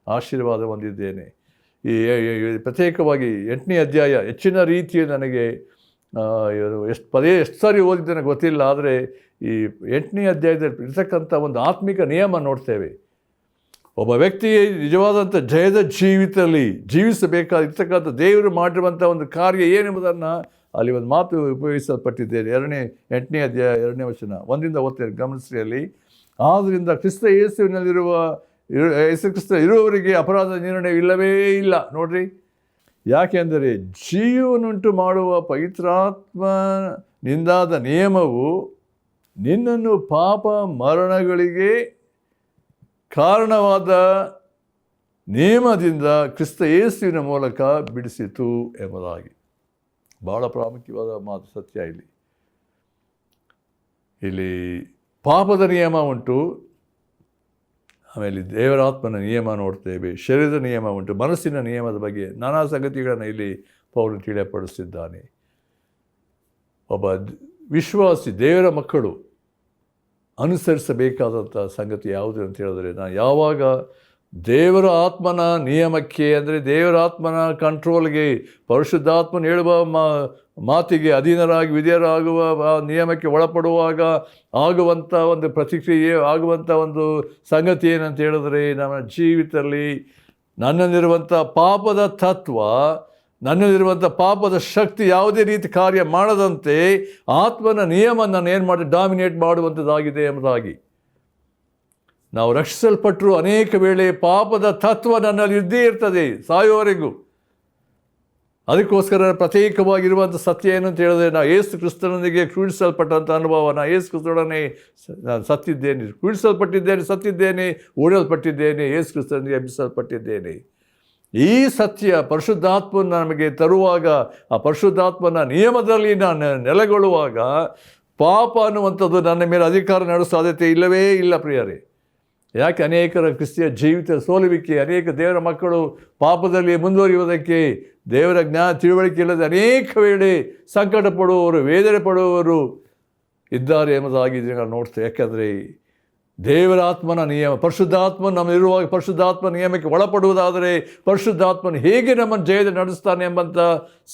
ಆಶೀರ್ವಾದ ಹೊಂದಿದ್ದೇನೆ. ಈ ಪ್ರತ್ಯೇಕವಾಗಿ 8ನೇ ಅಧ್ಯಾಯ ಹೆಚ್ಚಿನ ರೀತಿಯಲ್ಲಿ ನನಗೆ ಎಷ್ಟು ಸಾರಿ ಓದಿದ್ದೇನೆ ಗೊತ್ತಿಲ್ಲ. ಆದರೆ ಈ 8ನೇ ಅಧ್ಯಾಯದಲ್ಲಿ ಇರ್ತಕ್ಕಂಥ ಒಂದು ಆತ್ಮಿಕ ನಿಯಮ ನೋಡ್ತೇವೆ. ಒಬ್ಬ ವ್ಯಕ್ತಿ ನಿಜವಾದಂಥ ಜಯದ ಜೀವಿತದಲ್ಲಿ ಜೀವಿಸಬೇಕಾಗಿರ್ತಕ್ಕಂಥ ದೇವರು ಮಾಡಿರುವಂಥ ಒಂದು ಕಾರ್ಯ ಏನೆಂಬುದನ್ನು ಅಲ್ಲಿ ಒಂದು ಮಾತು ಉಪಯೋಗಿಸಲ್ಪಟ್ಟಿದ್ದೇನೆ. 8ನೇ ಅಧ್ಯಾಯ 2ನೇ ವಚನ, 1ರಿಂದ ಓದ್ತೇನೆ, ಗಮನಿಸಿ. ಅಲ್ಲಿ, ಆದ್ದರಿಂದ ಕ್ರಿಸ್ತ ಯೇಸು ಕ್ರಿಸ್ತ ಇರುವವರಿಗೆ ಅಪರಾಧ ನಿರ್ಣಯ ಇಲ್ಲವೇ ಇಲ್ಲ. ನೋಡ್ರಿ, ಯಾಕೆಂದರೆ ಜೀವನುಂಟು ಮಾಡುವ ಪವಿತ್ರಾತ್ಮನಿಂದಾದ ನಿಯಮವು ನಿನ್ನನ್ನು ಪಾಪ ಮರಣಗಳಿಗೆ ಕಾರಣವಾದ ನಿಯಮದಿಂದ ಕ್ರಿಸ್ತ ಯೇಸುವಿನ ಮೂಲಕ ಬಿಡಿಸಿತು ಎಂಬುದಾಗಿ. ಭಾಳ ಪ್ರಾಮುಖ್ಯವಾದ ಮಾತು, ಸತ್ಯ. ಇಲ್ಲಿ ಪಾಪದ ನಿಯಮ ಉಂಟು, ಆಮೇಲೆ ದೇವರಾತ್ಮನ ನಿಯಮ ನೋಡ್ತೇವೆ, ಶರೀರದ ನಿಯಮ ಉಂಟು, ಮನಸ್ಸಿನ ನಿಯಮದ ಬಗ್ಗೆ ನಾನಾ ಸಂಗತಿಗಳನ್ನು ಇಲ್ಲಿ ಪೌಲನು ತಿಳಿಯಪಡಿಸಿದ್ದಾನೆ. ಒಬ್ಬ ವಿಶ್ವಾಸಿ ದೇವರ ಮಕ್ಕಳು ಅನುಸರಿಸಬೇಕಾದಂಥ ಸಂಗತಿ ಯಾವುದು ಅಂತ ಹೇಳಿದ್ರೆ, ನಾನು ಯಾವಾಗ ದೇವರ ಆತ್ಮನ ನಿಯಮಕ್ಕೆ, ಅಂದರೆ ದೇವರ ಆತ್ಮನ ಕಂಟ್ರೋಲ್ಗೆ, ಪರಿಶುದ್ಧಾತ್ಮನ ಹೇಳುವ ಮಾತಿಗೆ ಅಧೀನರಾಗಿ ವಿಧೇಯರಾಗುವ ನಿಯಮಕ್ಕೆ ಒಳಪಡುವಾಗ ಆಗುವಂಥ ಒಂದು ಪ್ರತಿಕ್ರಿಯೆ, ಆಗುವಂಥ ಒಂದು ಸಂಗತಿ ಏನಂತ ಹೇಳಿದ್ರೆ, ನಮ್ಮ ಜೀವಿತದಲ್ಲಿ ನನ್ನಲ್ಲಿರುವಂಥ ಪಾಪದ ತತ್ವ, ನನ್ನಲ್ಲಿರುವಂಥ ಪಾಪದ ಶಕ್ತಿ ಯಾವುದೇ ರೀತಿ ಕಾರ್ಯ ಮಾಡದಂತೆ ಆತ್ಮನ ನಿಯಮ ನಾನು ಏನು ಮಾಡಿ ಡಾಮಿನೇಟ್ ಮಾಡುವಂಥದ್ದಾಗಿದೆ ಎಂಬುದಾಗಿ. ನಾವು ರಕ್ಷಿಸಲ್ಪಟ್ಟರು ಅನೇಕ ವೇಳೆ ಪಾಪದ ತತ್ವ ನನ್ನಲ್ಲಿ ಇದ್ದೇ ಇರ್ತದೆ ಸಾಯುವವರೆಗೂ. ಅದಕ್ಕೋಸ್ಕರ ಪ್ರತ್ಯೇಕವಾಗಿರುವಂಥ ಸತ್ಯ ಏನು ಅಂತ ಹೇಳಿದ್ರೆ, ನಾನು ಯೇಸು ಕ್ರಿಸ್ತನೊಂದಿಗೆ ಕ್ರೀಡಿಸಲ್ಪಟ್ಟಂಥ ಅನುಭವ, ನಾನು ಯೇಸು ಕ್ರಿಸ್ತನೊಡನೆ ನಾನು ಸತ್ತಿದ್ದೇನೆ, ಕ್ರೀಡಿಸಲ್ಪಟ್ಟಿದ್ದೇನೆ, ಸತ್ತಿದ್ದೇನೆ, ಓಡಲ್ಪಟ್ಟಿದ್ದೇನೆ, ಯೇಸು ಕ್ರಿಸ್ತನಿಗೆ ಎಬ್ಬಿಸಲ್ಪಟ್ಟಿದ್ದೇನೆ. ಈ ಸತ್ಯ ಪರಿಶುದ್ಧಾತ್ಮನ ನಮಗೆ ತರುವಾಗ, ಆ ಪರಿಶುದ್ಧಾತ್ಮನ ನಿಯಮದಲ್ಲಿ ನಾನು ನೆಲೆಗೊಳ್ಳುವಾಗ ಪಾಪ ಅನ್ನುವಂಥದ್ದು ನನ್ನ ಮೇಲೆ ಅಧಿಕಾರ ನಡೆಸೋ ಸಾಧ್ಯತೆ ಇಲ್ಲವೇ ಇಲ್ಲ ಪ್ರಿಯರೇ. ಯಾಕೆ ಅನೇಕರ ಕ್ರಿಸ್ತಿಯ ಜೀವಿತ ಸೋಲುವಿಕೆ, ಅನೇಕ ದೇವರ ಮಕ್ಕಳು ಪಾಪದಲ್ಲಿ ಮುಂದುವರಿಯುವುದಕ್ಕೆ ದೇವರ ತಿಳುವಳಿಕೆ ಇಲ್ಲದೆ ಅನೇಕ ವೇಳೆ ಸಂಕಟ ಪಡುವವರು, ವೇದನೆ ಪಡುವವರು ಇದ್ದಾರೆ ಎಂಬುದಾಗಿ ನಾವು ನೋಡ್ತೇವೆ. ಯಾಕೆಂದರೆ ದೇವರ ಆತ್ಮನ ನಿಯಮ, ಪರಿಶುದ್ಧಾತ್ಮನ ನಮ್ಮಲ್ಲಿರುವಾಗ ಪರಿಶುದ್ಧಾತ್ಮ ನಿಯಮಕ್ಕೆ ಒಳಪಡುವುದಾದರೆ ಪರಿಶುದ್ಧಾತ್ಮನ ಹೇಗೆ ನಮ್ಮನ್ನು ಜಯದ ನಡೆಸ್ತಾನೆ ಎಂಬಂಥ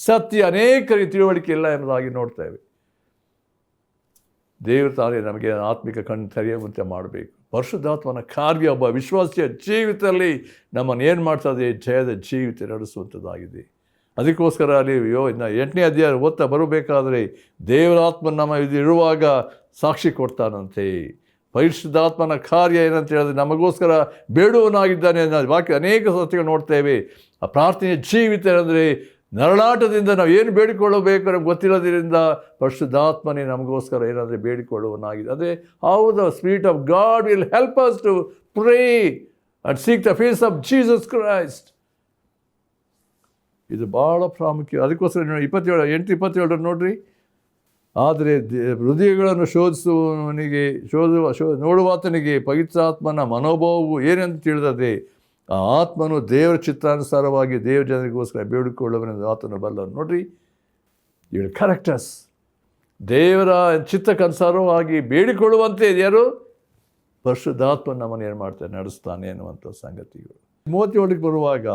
ಸತ್ಯ ಅನೇಕರಿಗೆ ತಿಳುವಳಿಕೆ ಇಲ್ಲ ಎಂಬುದಾಗಿ ನೋಡ್ತೇವೆ. ದೇವರು ತಾನೇ ನಮಗೆ ಆತ್ಮಿಕ ಕಣ್ಣು ತೆರೆಯುವಂತೆ ಮಾಡಬೇಕು. ಪರಿಶುದ್ಧಾತ್ಮನ ಕಾರ್ಯ ಒಬ್ಬ ವಿಶ್ವಾಸಿಯ ಜೀವಿತದಲ್ಲಿ ನಮ್ಮನ್ನು ಏನು ಮಾಡ್ತದೆ, ಜಯದ ಜೀವಿತ ನಡೆಸುವಂಥದ್ದಾಗಿದೆ. ಅದಕ್ಕೋಸ್ಕರ ಅಲ್ಲಿ 8ನೇ ಅಧ್ಯಾಯ ಓದ್ತಾ ಬರಬೇಕಾದ್ರೆ ದೇವರಾತ್ಮನ ನಮ್ಮ ಇರುವಾಗ ಸಾಕ್ಷಿ ಕೊಡ್ತಾನಂತೆ. ಪರಿಶುದ್ಧಾತ್ಮನ ಕಾರ್ಯ ಏನಂತ ಹೇಳಿದ್ರೆ, ನಮಗೋಸ್ಕರ ಬೇಡುವನಾಗಿದ್ದಾನೆ ಅನ್ನೋ ವಾಕ್ಯ ಅನೇಕ ಸತ್ಯಗಳು ನೋಡ್ತೇವೆ. ಆ ಪ್ರಾರ್ಥನೆಯ ಜೀವಿತ ಅಂದರೆ ನರಳಾಟದಿಂದ ನಾವು ಏನು ಬೇಡಿಕೊಳ್ಳಬೇಕು ನಮ್ಗೆ ಗೊತ್ತಿರೋದ್ರಿಂದ ಪರಿಶುದ್ಧಾತ್ಮನೇ ನಮಗೋಸ್ಕರ ಏನಾದರೆ ಬೇಡಿಕೊಳ್ಳುವನಾಗಿದೆ. ಅದೇ how the Spirit of God will help us to pray and seek the face of Jesus Christ. ಇದು ಭಾಳ ಪ್ರಾಮುಖ್ಯ. ಅದಕ್ಕೋಸ್ಕರ 8:27 ನೋಡ್ರಿ, ಆದರೆ ಹೃದಯಗಳನ್ನು ನೋಡುವಾತನಿಗೆ ಪವಿತ್ರಾತ್ಮನ ಮನೋಭಾವವು ಏನೆಂದು ತಿಳಿದದೆ, ಆ ಆತ್ಮನು ದೇವರ ಚಿತ್ತಾನುಸಾರವಾಗಿ ದೇವರ ಜನರಿಗೋಸ್ಕರ ಬೇಡಿಕೊಳ್ಳುವನೆಂದು ಆತನು ಬಲ್ಲನು. ನೋಡ್ರಿ, ಇವರು ಕ್ಯಾರೆಕ್ಟರ್ಸ್ ದೇವರ ಚಿತ್ತಕ್ಕನುಸಾರವಾಗಿ ಬೇಡಿಕೊಳ್ಳುವಂತೆ ಯಾರು, ಪರಿಶುದ್ಧಾತ್ಮ ನಮ್ಮನ್ನು ಏನು ಮಾಡ್ತಾನೆ, ನಡೆಸ್ತಾನೆ ಅನ್ನುವಂಥ ಸಂಗತಿಗಳು. 37ಕ್ಕೆ ಬರುವಾಗ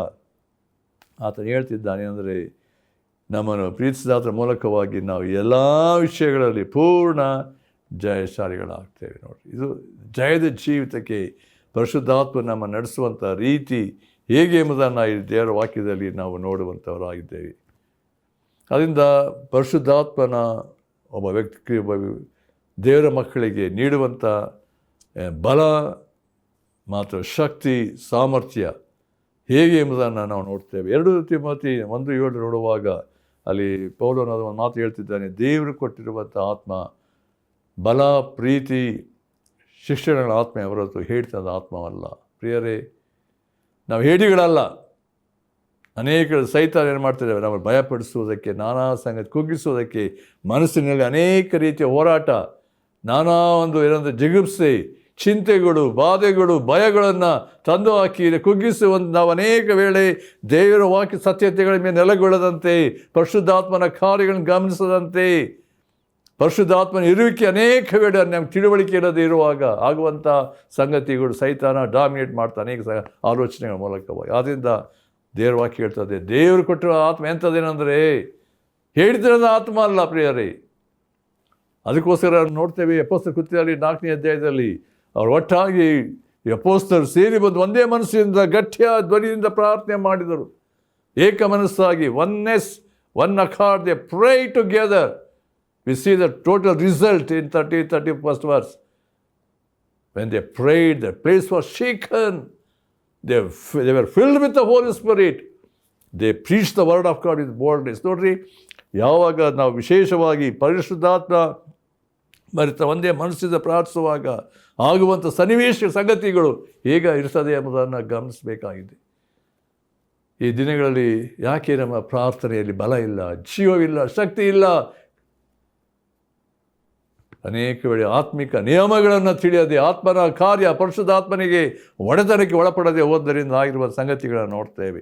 ಆತನು ಹೇಳ್ತಿದ್ದಾನೆ ಅಂದರೆ, ನಮ್ಮನ್ನು ಪ್ರೀತಿಸಿದಾತರ ಮೂಲಕವಾಗಿ ನಾವು ಎಲ್ಲ ವಿಷಯಗಳಲ್ಲಿ ಪೂರ್ಣ ಜಯಶಾಲಿಗಳಾಗ್ತೇವೆ. ನೋಡಿರಿ, ಇದು ಜಯದ ಜೀವಿತಕ್ಕೆ ಪರಿಶುದ್ಧಾತ್ಮ ನಮ್ಮ ನಡೆಸುವಂಥ ರೀತಿ ಹೇಗೆ ಎಂಬುದನ್ನು ಈ ದೇವರ ವಾಕ್ಯದಲ್ಲಿ ನಾವು ನೋಡುವಂಥವರಾಗಿದ್ದೇವೆ. ಅದರಿಂದ ಪರಿಶುದ್ಧಾತ್ಮನ ಒಬ್ಬ ವ್ಯಕ್ತಿ, ಒಬ್ಬ ದೇವರ ಮಕ್ಕಳಿಗೆ ನೀಡುವಂಥ ಬಲ ಮಾತ್ರ, ಶಕ್ತಿ, ಸಾಮರ್ಥ್ಯ ಹೇಗೆ ಎಂಬುದನ್ನು ನಾವು ನೋಡ್ತೇವೆ. 2 ತಿಮೋಥಿ 1:7 ನೋಡುವಾಗ ಅಲ್ಲಿ ಪೌಲನು ಅದು ಒಂದು ಮಾತು ಹೇಳ್ತಿದ್ದಾನೆ, ದೇವರು ಕೊಟ್ಟಿರುವಂಥ ಆತ್ಮ ಬಲ, ಪ್ರೀತಿ, ಶಿಕ್ಷಣಗಳ ಆತ್ಮ ಹೊರತು ಹೇಳ್ತದ ಆತ್ಮವಲ್ಲ. ಪ್ರಿಯರೇ, ನಾವು ಹೇಡಿಗಳಲ್ಲ. ಅನೇಕ ಸೈತಾನ ಏನು ಮಾಡ್ತಿದ್ದೇವೆ, ನಾವು ಭಯಪಡಿಸುವುದಕ್ಕೆ, ನಾನಾ ಸಂಗತಿ ಕುಗ್ಗಿಸುವುದಕ್ಕೆ, ಮನಸ್ಸಿನಲ್ಲಿ ಅನೇಕ ರೀತಿಯ ಹೋರಾಟ, ನಾನಾ ಒಂದು ಏನಂದರೆ ಜಿಗುಪ್ಸೆ, ಚಿಂತೆಗಳು, ಬಾಧೆಗಳು, ಭಯಗಳನ್ನು ತಂದು ಹಾಕಿ ಕುಗ್ಗಿಸುವಂಥ ನಾವು ಅನೇಕ ವೇಳೆ ದೇವರ ವಾಕ್ಯ ಸತ್ಯತೆಗಳ ಮೇಲೆ ನೆಲೆಗೊಳ್ಳದಂತೆ, ಪರಿಶುದ್ಧಾತ್ಮನ ಕಾರ್ಯಗಳನ್ನು ಗಮನಿಸದಂತೆ, ಪರಿಶುದ್ಧಾತ್ಮನ ಇರುವಿಕೆ ಅನೇಕ ವೇಳೆ ನಮ್ಗೆ ತಿಳುವಳಿಕೆ ಇಲ್ಲದೆ ಇರುವಾಗ ಆಗುವಂಥ ಸಂಗತಿಗಳು ಸೈತಾನ ಡಾಮಿನೇಟ್ ಮಾಡ್ತಾನೆ ಅನೇಕ ಆಲೋಚನೆಗಳ ಮೂಲಕವಾಗಿ. ಆದ್ದರಿಂದ ದೇವರ ವಾಕ್ಯ ಹೇಳ್ತದೆ, ದೇವರು ಕೊಟ್ಟಿರೋ ಆತ್ಮ ಎಂಥದ್ದೇನೆಂದರೆ ಹೇಳಿದ್ರದ ಆತ್ಮ ಅಲ್ಲ ಪ್ರಿಯರೇ. ಅದಕ್ಕೋಸ್ಕರ ನೋಡ್ತೇವೆ ಅಪೊಸ್ತಲ ಕೃತ್ಯದಲ್ಲಿ 4ನೇ ಅಧ್ಯಾಯದಲ್ಲಿ ಅವರು ಒಟ್ಟಾಗಿ ಈ ಅಪೊಸ್ತಲರು ಸೇರಿ ಬಂದು ಒಂದೇ ಮನಸ್ಸಿನಿಂದ ಗಟ್ಟಿಯಾದ ಧ್ವನಿಯಿಂದ ಪ್ರಾರ್ಥನೆ ಮಾಡಿದರು. ಏಕ ಮನಸ್ಸಾಗಿ, oneness, one accord, they pray together. We see the total result in 31st verse. When they prayed, the place was shaken. They were filled with the Holy Spirit. They preached the word of God with boldness. ನೋಡ್ರಿ, ಯಾವಾಗ ನಾವು ವಿಶೇಷವಾಗಿ ಪರಿಶುದ್ಧಾತ್ಮ ಭರಿತ ಒಂದೇ ಮನಸ್ಸಿಂದ ಪ್ರಾರ್ಥಿಸುವಾಗ ಆಗುವಂಥ ಸನ್ನಿವೇಶ ಸಂಗತಿಗಳು ಹೇಗೆ ಇರ್ತದೆ ಎಂಬುದನ್ನು ಗಮನಿಸಬೇಕಾಗಿದೆ. ಈ ದಿನಗಳಲ್ಲಿ ಯಾಕೆ ನಮ್ಮ ಪ್ರಾರ್ಥನೆಯಲ್ಲಿ ಬಲ ಇಲ್ಲ, ಜೀವವಿಲ್ಲ, ಶಕ್ತಿ ಇಲ್ಲ? ಅನೇಕ ವೇಳೆ ಆತ್ಮಿಕ ನಿಯಮಗಳನ್ನು ತಿಳಿಯದೆ, ಆತ್ಮನ ಕಾರ್ಯ ಪರಿಶುದ್ಧಾತ್ಮನಿಗೆ ಒಡೆತನಕ್ಕೆ ಒಳಪಡದೆ ಹೋದ್ದರಿಂದ ಆಗಿರುವ ಸಂಗತಿಗಳನ್ನು ನೋಡ್ತೇವೆ.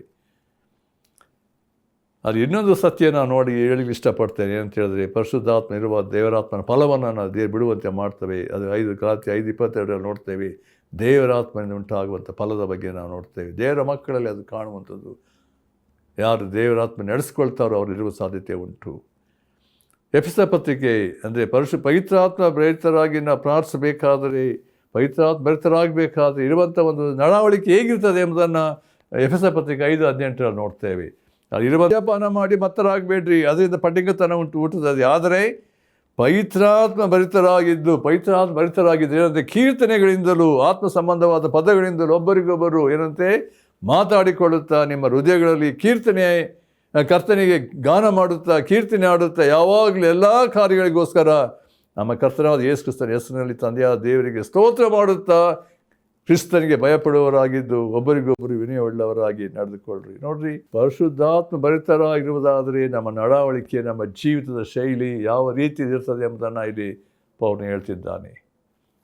ಅದು ಇನ್ನೊಂದು ಸತ್ಯ ನಾನು ನೋಡಿ ಹೇಳಲಿಕ್ಕೆ ಇಷ್ಟಪಡ್ತೇನೆ. ಏನಂತ ಹೇಳಿದ್ರೆ, ಪರಿಶುದ್ಧಾತ್ಮ ಇರುವ ದೇವರಾತ್ಮನ ಫಲವನ್ನು ನಾವು ಬಿಡುವಂತೆ ಮಾಡ್ತೇವೆ. ಅದು 5:22 ನೋಡ್ತೇವೆ. ದೇವರಾತ್ಮನಿಂದ ಉಂಟಾಗುವಂಥ ಫಲದ ಬಗ್ಗೆ ನಾವು ನೋಡ್ತೇವೆ. ದೇವರ ಮಕ್ಕಳಲ್ಲಿ ಅದು ಕಾಣುವಂಥದ್ದು. ಯಾರು ದೇವರಾತ್ಮ ನಡೆಸ್ಕೊಳ್ತಾರೋ ಅವರು ಇರುವ ಸಾಧ್ಯತೆ ಉಂಟು. ಎಫೆಸ ಪತ್ರಿಕೆ ಅಂದರೆ ಪವಿತ್ರಾತ್ಮ ಭರಿತರಾಗಿ ನಾವು ಪ್ರಾರ್ಥಿಸಬೇಕಾದರೆ, ಪವಿತ್ರಾತ್ಮ ಭರಿತರಾಗಬೇಕಾದ್ರೆ ಇರುವಂಥ ಒಂದು ನಡವಳಿಕೆ ಹೇಗಿರ್ತದೆ ಎಂಬುದನ್ನು ಎಫೆಸ ಪತ್ರಿಕೆ 5:18 ನೋಡ್ತೇವೆ. ಅದು ಇರುವ ಮದ್ಯಪಾನ ಮಾಡಿ ಮತ್ತರಾಗಬೇಡ್ರಿ, ಅದರಿಂದ ಪಡಿಂಗತನ ಹುಟ್ಟುತ್ತದೆ. ಆದರೆ ಪವಿತ್ರಾತ್ಮ ಭರಿತರಾಗಿದ್ದು ಏನಂತೆ, ಕೀರ್ತನೆಗಳಿಂದಲೂ ಆತ್ಮ ಸಂಬಂಧವಾದ ಪದಗಳಿಂದಲೂ ಒಬ್ಬರಿಗೊಬ್ಬರು ಏನಂತೆ ಮಾತಾಡಿಕೊಳ್ಳುತ್ತಾ ನಿಮ್ಮ ಹೃದಯಗಳಲ್ಲಿ ಕರ್ತನಿಗೆ ಗಾನ ಮಾಡುತ್ತಾ, ಕೀರ್ತನೆ ಆಡುತ್ತಾ, ಯಾವಾಗಲೂ ಎಲ್ಲ ಕಾರ್ಯಗಳಿಗೋಸ್ಕರ ನಮ್ಮ ಕರ್ತನಾದ ಯೇಸು ಕ್ರಿಸ್ತನ ಹೆಸರಿನಲ್ಲಿ ತಂದೆಯಾದ ದೇವರಿಗೆ ಸ್ತೋತ್ರ ಮಾಡುತ್ತಾ ಕ್ರಿಸ್ತನಿಗೆ ಭಯಪಡುವವರಾಗಿದ್ದು ಒಬ್ಬರಿಗೊಬ್ಬರು ವಿನಯವುಳ್ಳವರಾಗಿ ನಡೆದುಕೊಳ್ಳ್ರಿ. ನೋಡ್ರಿ, ಪರಿಶುದ್ಧಾತ್ಮ ಭರಿತರಾಗಿರುವುದಾದರೆ ನಮ್ಮ ನಡವಳಿಕೆ, ನಮ್ಮ ಜೀವಿತದ ಶೈಲಿ ಯಾವ ರೀತಿ ಇರ್ತದೆ ಎಂಬುದನ್ನು ಇಲ್ಲಿ ಪೌಲನು ಹೇಳ್ತಿದ್ದಾನೆ.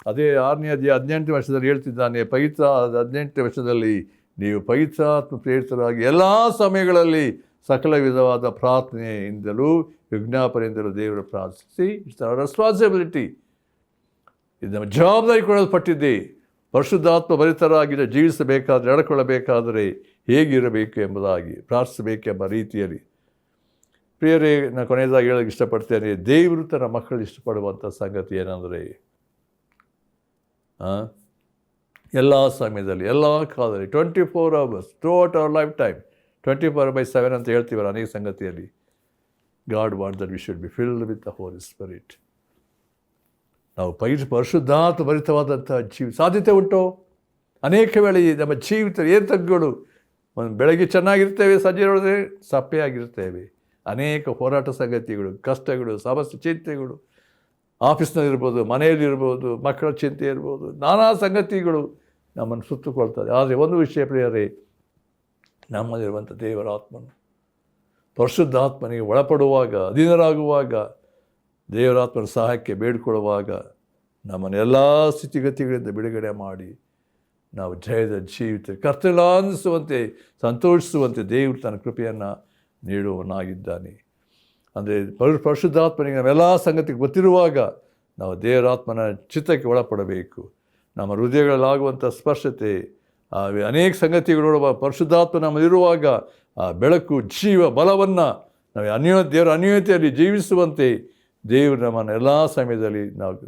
ಅದೇ 6ನೇ ಅಧ್ಯಾಯ 18ನೇ ವರ್ಷದಲ್ಲಿ ಹೇಳ್ತಿದ್ದಾನೆ, 18ನೇ ವರ್ಷದಲ್ಲಿ ನೀವು ಪವಿತ್ರಾತ್ಮ ಪ್ರೇರಿತರಾಗಿ ಎಲ್ಲ ಸಮಯಗಳಲ್ಲಿ ಸಕಲ ವಿಧವಾದ ಪ್ರಾರ್ಥನೆಯಿಂದಲೂ ವಿಜ್ಞಾಪನೆಯಿಂದಲೂ ದೇವರ ಪ್ರಾರ್ಥಿಸಿ. It's our responsibility. ಇದು ನಮ್ಮ ಜವಾಬ್ದಾರಿ ಕೊಡಲ್ಪಟ್ಟಿದೆ. ಪರಿಶುದ್ಧಾತ್ಮ ಭರಿತರಾಗಿ ಜೀವಿಸಬೇಕಾದರೆ, ನಡ್ಕೊಳ್ಳಬೇಕಾದರೆ ಹೇಗಿರಬೇಕು ಎಂಬುದಾಗಿ ಪ್ರಾರ್ಥಿಸಬೇಕೆಂಬ ರೀತಿಯಲ್ಲಿ. ಪ್ರಿಯರೇ, ನಾನು ಕೊನೆಯದಾಗಿ ಹೇಳೋಕ್ಕೆ ಇಷ್ಟಪಡ್ತೇನೆ, ದೇವರು ತನ್ನ ಮಕ್ಕಳು ಇಷ್ಟಪಡುವಂಥ ಸಂಗತಿ ಏನಂದರೆ, ಎಲ್ಲ ಸಮಯದಲ್ಲಿ, ಎಲ್ಲ ಕಾಲದಲ್ಲಿ, 24 hours throughout our life time, 24/7 ಅಂತ ಹೇಳ್ತೀವಲ್ಲ ಅನೇಕ ಸಂಗತಿಯಲ್ಲಿ. God want that we should be filled with the Holy Spirit. ನಾವು ಪರಿಶುದ್ಧಾತ್ಮ ಭರಿತವಾದಂಥ ಸಾಧ್ಯತೆ ಉಂಟು. ಅನೇಕ ವೇಳೆ ನಮ್ಮ ಜೀವಿತ ಏರ್ತಗಳು, ಒಂದು ಬೆಳಗ್ಗೆ ಚೆನ್ನಾಗಿರ್ತೇವೆ, ಸಂಜೆ ನೋಡಿದ್ರೆ ಸಪ್ಪೆಯಾಗಿರ್ತೇವೆ. ಅನೇಕ ಹೋರಾಟ ಸಂಗತಿಗಳು, ಕಷ್ಟಗಳು, ಸಮಸ್ಯೆ, ಚಿಂತೆಗಳು, ಆಫೀಸ್ನಲ್ಲಿರ್ಬೋದು, ಮನೆಯಲ್ಲಿರ್ಬೋದು, ಮಕ್ಕಳ ಚಿಂತೆ ಇರ್ಬೋದು, ನಾನಾ ಸಂಗತಿಗಳು ನಮ್ಮನ್ನು ಸುತ್ತುಕೊಳ್ತದೆ. ಆದರೆ ಒಂದು ವಿಷಯ ಪ್ರಿಯರೇ, ನಮ್ಮಲ್ಲಿರುವಂಥ ದೇವರಾತ್ಮನು ಪರಿಶುದ್ಧಾತ್ಮನಿಗೆ ಒಳಪಡುವಾಗ, ಅಧೀನರಾಗುವಾಗ, ದೇವರಾತ್ಮನ ಸಹಾಯಕ್ಕೆ ಬೇಡಿಕೊಳ್ಳುವಾಗ ನಮ್ಮನ್ನೆಲ್ಲ ಸ್ಥಿತಿಗತಿಗಳಿಂದ ಬಿಡುಗಡೆ ಮಾಡಿ ನಾವು ಜಯದ ಜೀವಿತ ಕರ್ತನಾನಿಸುವಂತೆ, ಸಂತೋಷಿಸುವಂತೆ ದೇವರು ತನ್ನ ಕೃಪೆಯನ್ನು ನೀಡುವನಾಗಿದ್ದಾನೆ. ಅಂದರೆ ಪರಿಶುದ್ಧಾತ್ಮನಿಗೆ ನಾವೆಲ್ಲ ಸಂಗತಿಗೆ ಗೊತ್ತಿರುವಾಗ ನಾವು ದೇವರಾತ್ಮನ ಚಿತ್ತಕ್ಕೆ ಒಳಪಡಬೇಕು. ನಮ್ಮ ಹೃದಯಗಳಲ್ಲಾಗುವಂಥ ಸ್ಪರ್ಶತೆ, ಅನೇಕ ಸಂಗತಿಗಳು ಪರಿಶುದ್ಧಾತ್ಮ ನಮ್ಮಲ್ಲಿರುವಾಗ ಆ ಬೆಳಕು, ಜೀವ ಬಲವನ್ನು ನಾವು ದೇವರ ಅನ್ಯೋನ್ಯತೆಯಲ್ಲಿ ಜೀವಿಸುವಂತೆ ದೇವರು ನಮ್ಮನ್ನು ಎಲ್ಲ ಸಮಯದಲ್ಲಿ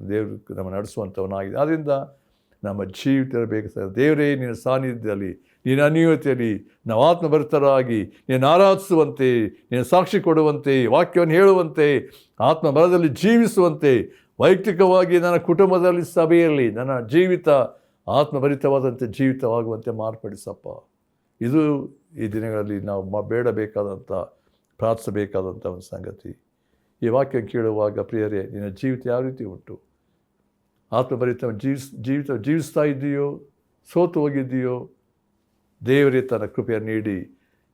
ದೇವರು ನಮ್ಮ ನಡೆಸುವಂಥವನಾಗಿದೆ. ಆದ್ದರಿಂದ ನಮ್ಮ ಜೀವಿತ ಇರಬೇಕು. ದೇವರೇ, ನಿನ್ನ ಸಾನ್ನಿಧ್ಯದಲ್ಲಿ, ನಿನ್ನ ಅನ್ಯೋನ್ಯತೆಯಲ್ಲಿ ನಾವು ಆತ್ಮಭರಿತರಾಗಿ ನೀನು ಆರಾಧಿಸುವಂತೆ, ನೀನು ಸಾಕ್ಷಿ ಕೊಡುವಂತೆ, ವಾಕ್ಯವನ್ನು ಹೇಳುವಂತೆ, ಆತ್ಮಬಲದಲ್ಲಿ ಜೀವಿಸುವಂತೆ, ವೈಯಕ್ತಿಕವಾಗಿ ನನ್ನ ಕುಟುಂಬದಲ್ಲಿ, ಸಭೆಯಲ್ಲಿ ನನ್ನ ಜೀವಿತ ಆತ್ಮಭರಿತವಾದಂಥ ಜೀವಿತವಾಗುವಂತೆ ಮಾರ್ಪಡಿಸಪ್ಪ. ಇದು ಈ ದಿನಗಳಲ್ಲಿ ನಾವು ಬೇಡಬೇಕಾದಂಥ, ಪ್ರಾರ್ಥಿಸಬೇಕಾದಂಥ ಒಂದು ಸಂಗತಿ. ಈ ವಾಕ್ಯ ಕೇಳುವಾಗ ಪ್ರಿಯರೇ, ನಿನ್ನ ಜೀವಿತ ಯಾವ ರೀತಿ ಉಂಟು? ಆತ್ಮಭರಿತ ಜೀವಿಸ್ತಾ ಇದೆಯೋ, ಸೋತು ಹೋಗಿದ್ದೀಯೋ? ದೇವರೇ ತನ್ನ ಕೃಪೆಯನ್ನು ನೀಡಿ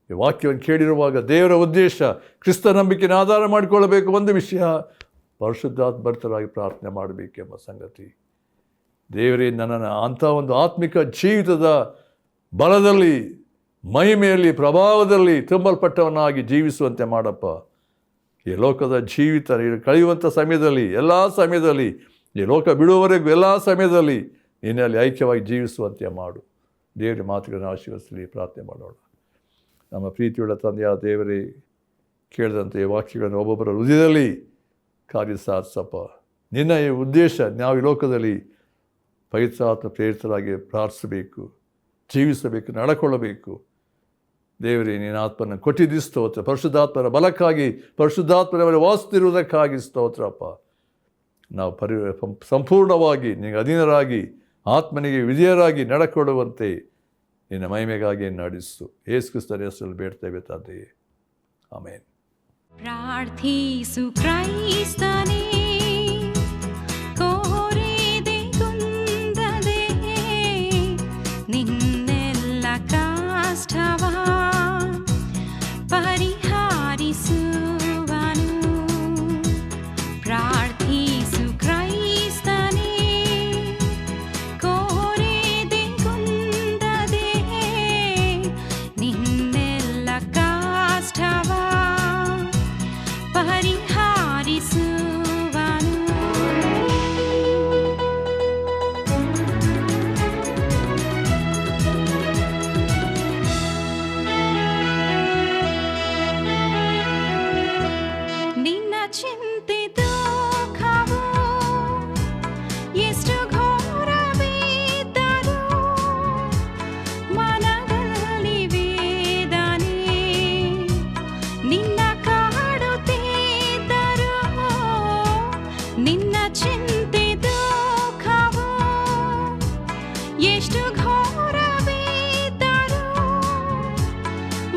ಈ ವಾಕ್ಯವನ್ನು ಕೇಳಿರುವಾಗ ದೇವರ ಉದ್ದೇಶ ಕ್ರಿಸ್ತ ನಂಬಿಕೆಯನ್ನು ಆಧಾರ ಮಾಡಿಕೊಳ್ಳಬೇಕು. ಒಂದು ವಿಷಯ, ಪರಿಶುದ್ಧಾತ್ಮ ಭರಿತರಾಗಿ ಪ್ರಾರ್ಥನೆ ಮಾಡಬೇಕೆಂಬ ಸಂಗತಿ. ದೇವರೇ, ನನ್ನನ್ನು ಅಂಥ ಒಂದು ಆತ್ಮಿಕ ಜೀವಿತದ ಬಲದಲ್ಲಿ, ಮಹಿಮೆಯಲ್ಲಿ, ಪ್ರಭಾವದಲ್ಲಿ ತುಂಬಲ್ಪಟ್ಟವನಾಗಿ ಜೀವಿಸುವಂತೆ ಮಾಡಪ್ಪ. ಈ ಲೋಕದ ಜೀವಿತ ಕಳೆಯುವಂಥ ಸಮಯದಲ್ಲಿ, ಎಲ್ಲ ಸಮಯದಲ್ಲಿ, ಈ ಲೋಕ ಬಿಡುವವರೆಗೂ ಎಲ್ಲ ಸಮಯದಲ್ಲಿ ನಿನ್ನಲ್ಲಿ ಐಕ್ಯವಾಗಿ ಜೀವಿಸುವಂತೆ ಮಾಡು. ದೇವರ ಮಾತುಗಳನ್ನು ಆಶೀರ್ವದಿಸಲಿ. ಪ್ರಾರ್ಥನೆ ಮಾಡೋಣ. ನಮ್ಮ ಪ್ರೀತಿಯುಳ್ಳ ತಂದೆಯಾದ ದೇವರೇ, ಕೇಳಿದಂಥ ಈ ವಾಕ್ಯಗಳನ್ನು ಒಬ್ಬೊಬ್ಬರ ಹೃದಯದಲ್ಲಿ ಕಾರ್ಯ ಸಾಧಿಸಪ್ಪ. ನಿನ್ನ ಈ ಉದ್ದೇಶ, ನಾವು ಈ ಲೋಕದಲ್ಲಿ ಪವಿತ್ರಾತ್ಮ ಪ್ರೇರಿತರಾಗಿ ಪ್ರಾರ್ಥಿಸಬೇಕು, ಜೀವಿಸಬೇಕು, ನಡ್ಕೊಳ್ಳಬೇಕು. ದೇವರೇ, ನೀನು ಆತ್ಮನ ಕೊಟ್ಟಿದ್ದು ಸ್ತೋತ್ರ. ಪರಿಶುದ್ಧಾತ್ಮನ ಬಲಕ್ಕಾಗಿ, ಪರಿಶುದ್ಧಾತ್ಮನವರ ವಾಸುತ್ತಿರುವುದಕ್ಕಾಗಿ ಸ್ತೋತ್ರಪ್ಪ. ನಾವು ಸಂಪೂರ್ಣವಾಗಿ ನಿನಗೆ ಅಧೀನರಾಗಿ, ಆತ್ಮನಿಗೆ ವಿಜಯರಾಗಿ ನಡ್ಕೊಳ್ಳುವಂತೆ ನಿನ್ನ ಮಹಿಮೆಗಾಗಿ ನಡೆಸು. ಯೇಸು ಕ್ರಿಸ್ತನ ಹೆಸರಲ್ಲಿ ಬೇಡ್ತೇವೆ ತಂದೆಯೇ, ಆಮೇನ್. ಪ್ರಾರ್ಥಿಸು ಕ್ರೈಸ್ತನೇ, ಕೋರಿದೆ ಕುಂದದೆ ನಿನ್ನೆಲ್ಲ ಕಷ್ಟವ ಪರಿಹರಿಸುವನು. ಪ್ರಾರ್ಥಿಸು ಕ್ರೈಸ್ತನೇ, ಕೋರಿದೆ ಕುಂದದೆ ನಿನ್ನೆಲ್ಲ ಕಷ್ಟವ ಪರಿಹರಿಸುವನು. ನಿನ್ನ ಚಿಂತೆ ದುಃಖವು ಎಷ್ಟು ಘೋರವಿದ್ದರೂ, ಮನದಲ್ಲಿ ವೇದನೆ ನಿನ್ನ ಕಾಡುತ್ತಿದ್ದರೂ, ನಿನ್ನ ಚಿಂತೆ ದುಃಖವು ಎಷ್ಟು ಘೋರವಿದ್ದರೂ,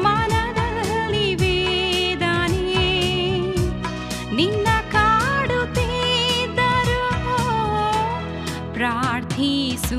ಮನದಲ್ಲಿ ವೇದನೆ ನಿನ್ನ ಕಾಡುತ್ತಿದ್ದರೂ, ಪ್ರಾರ್ಥಿಸು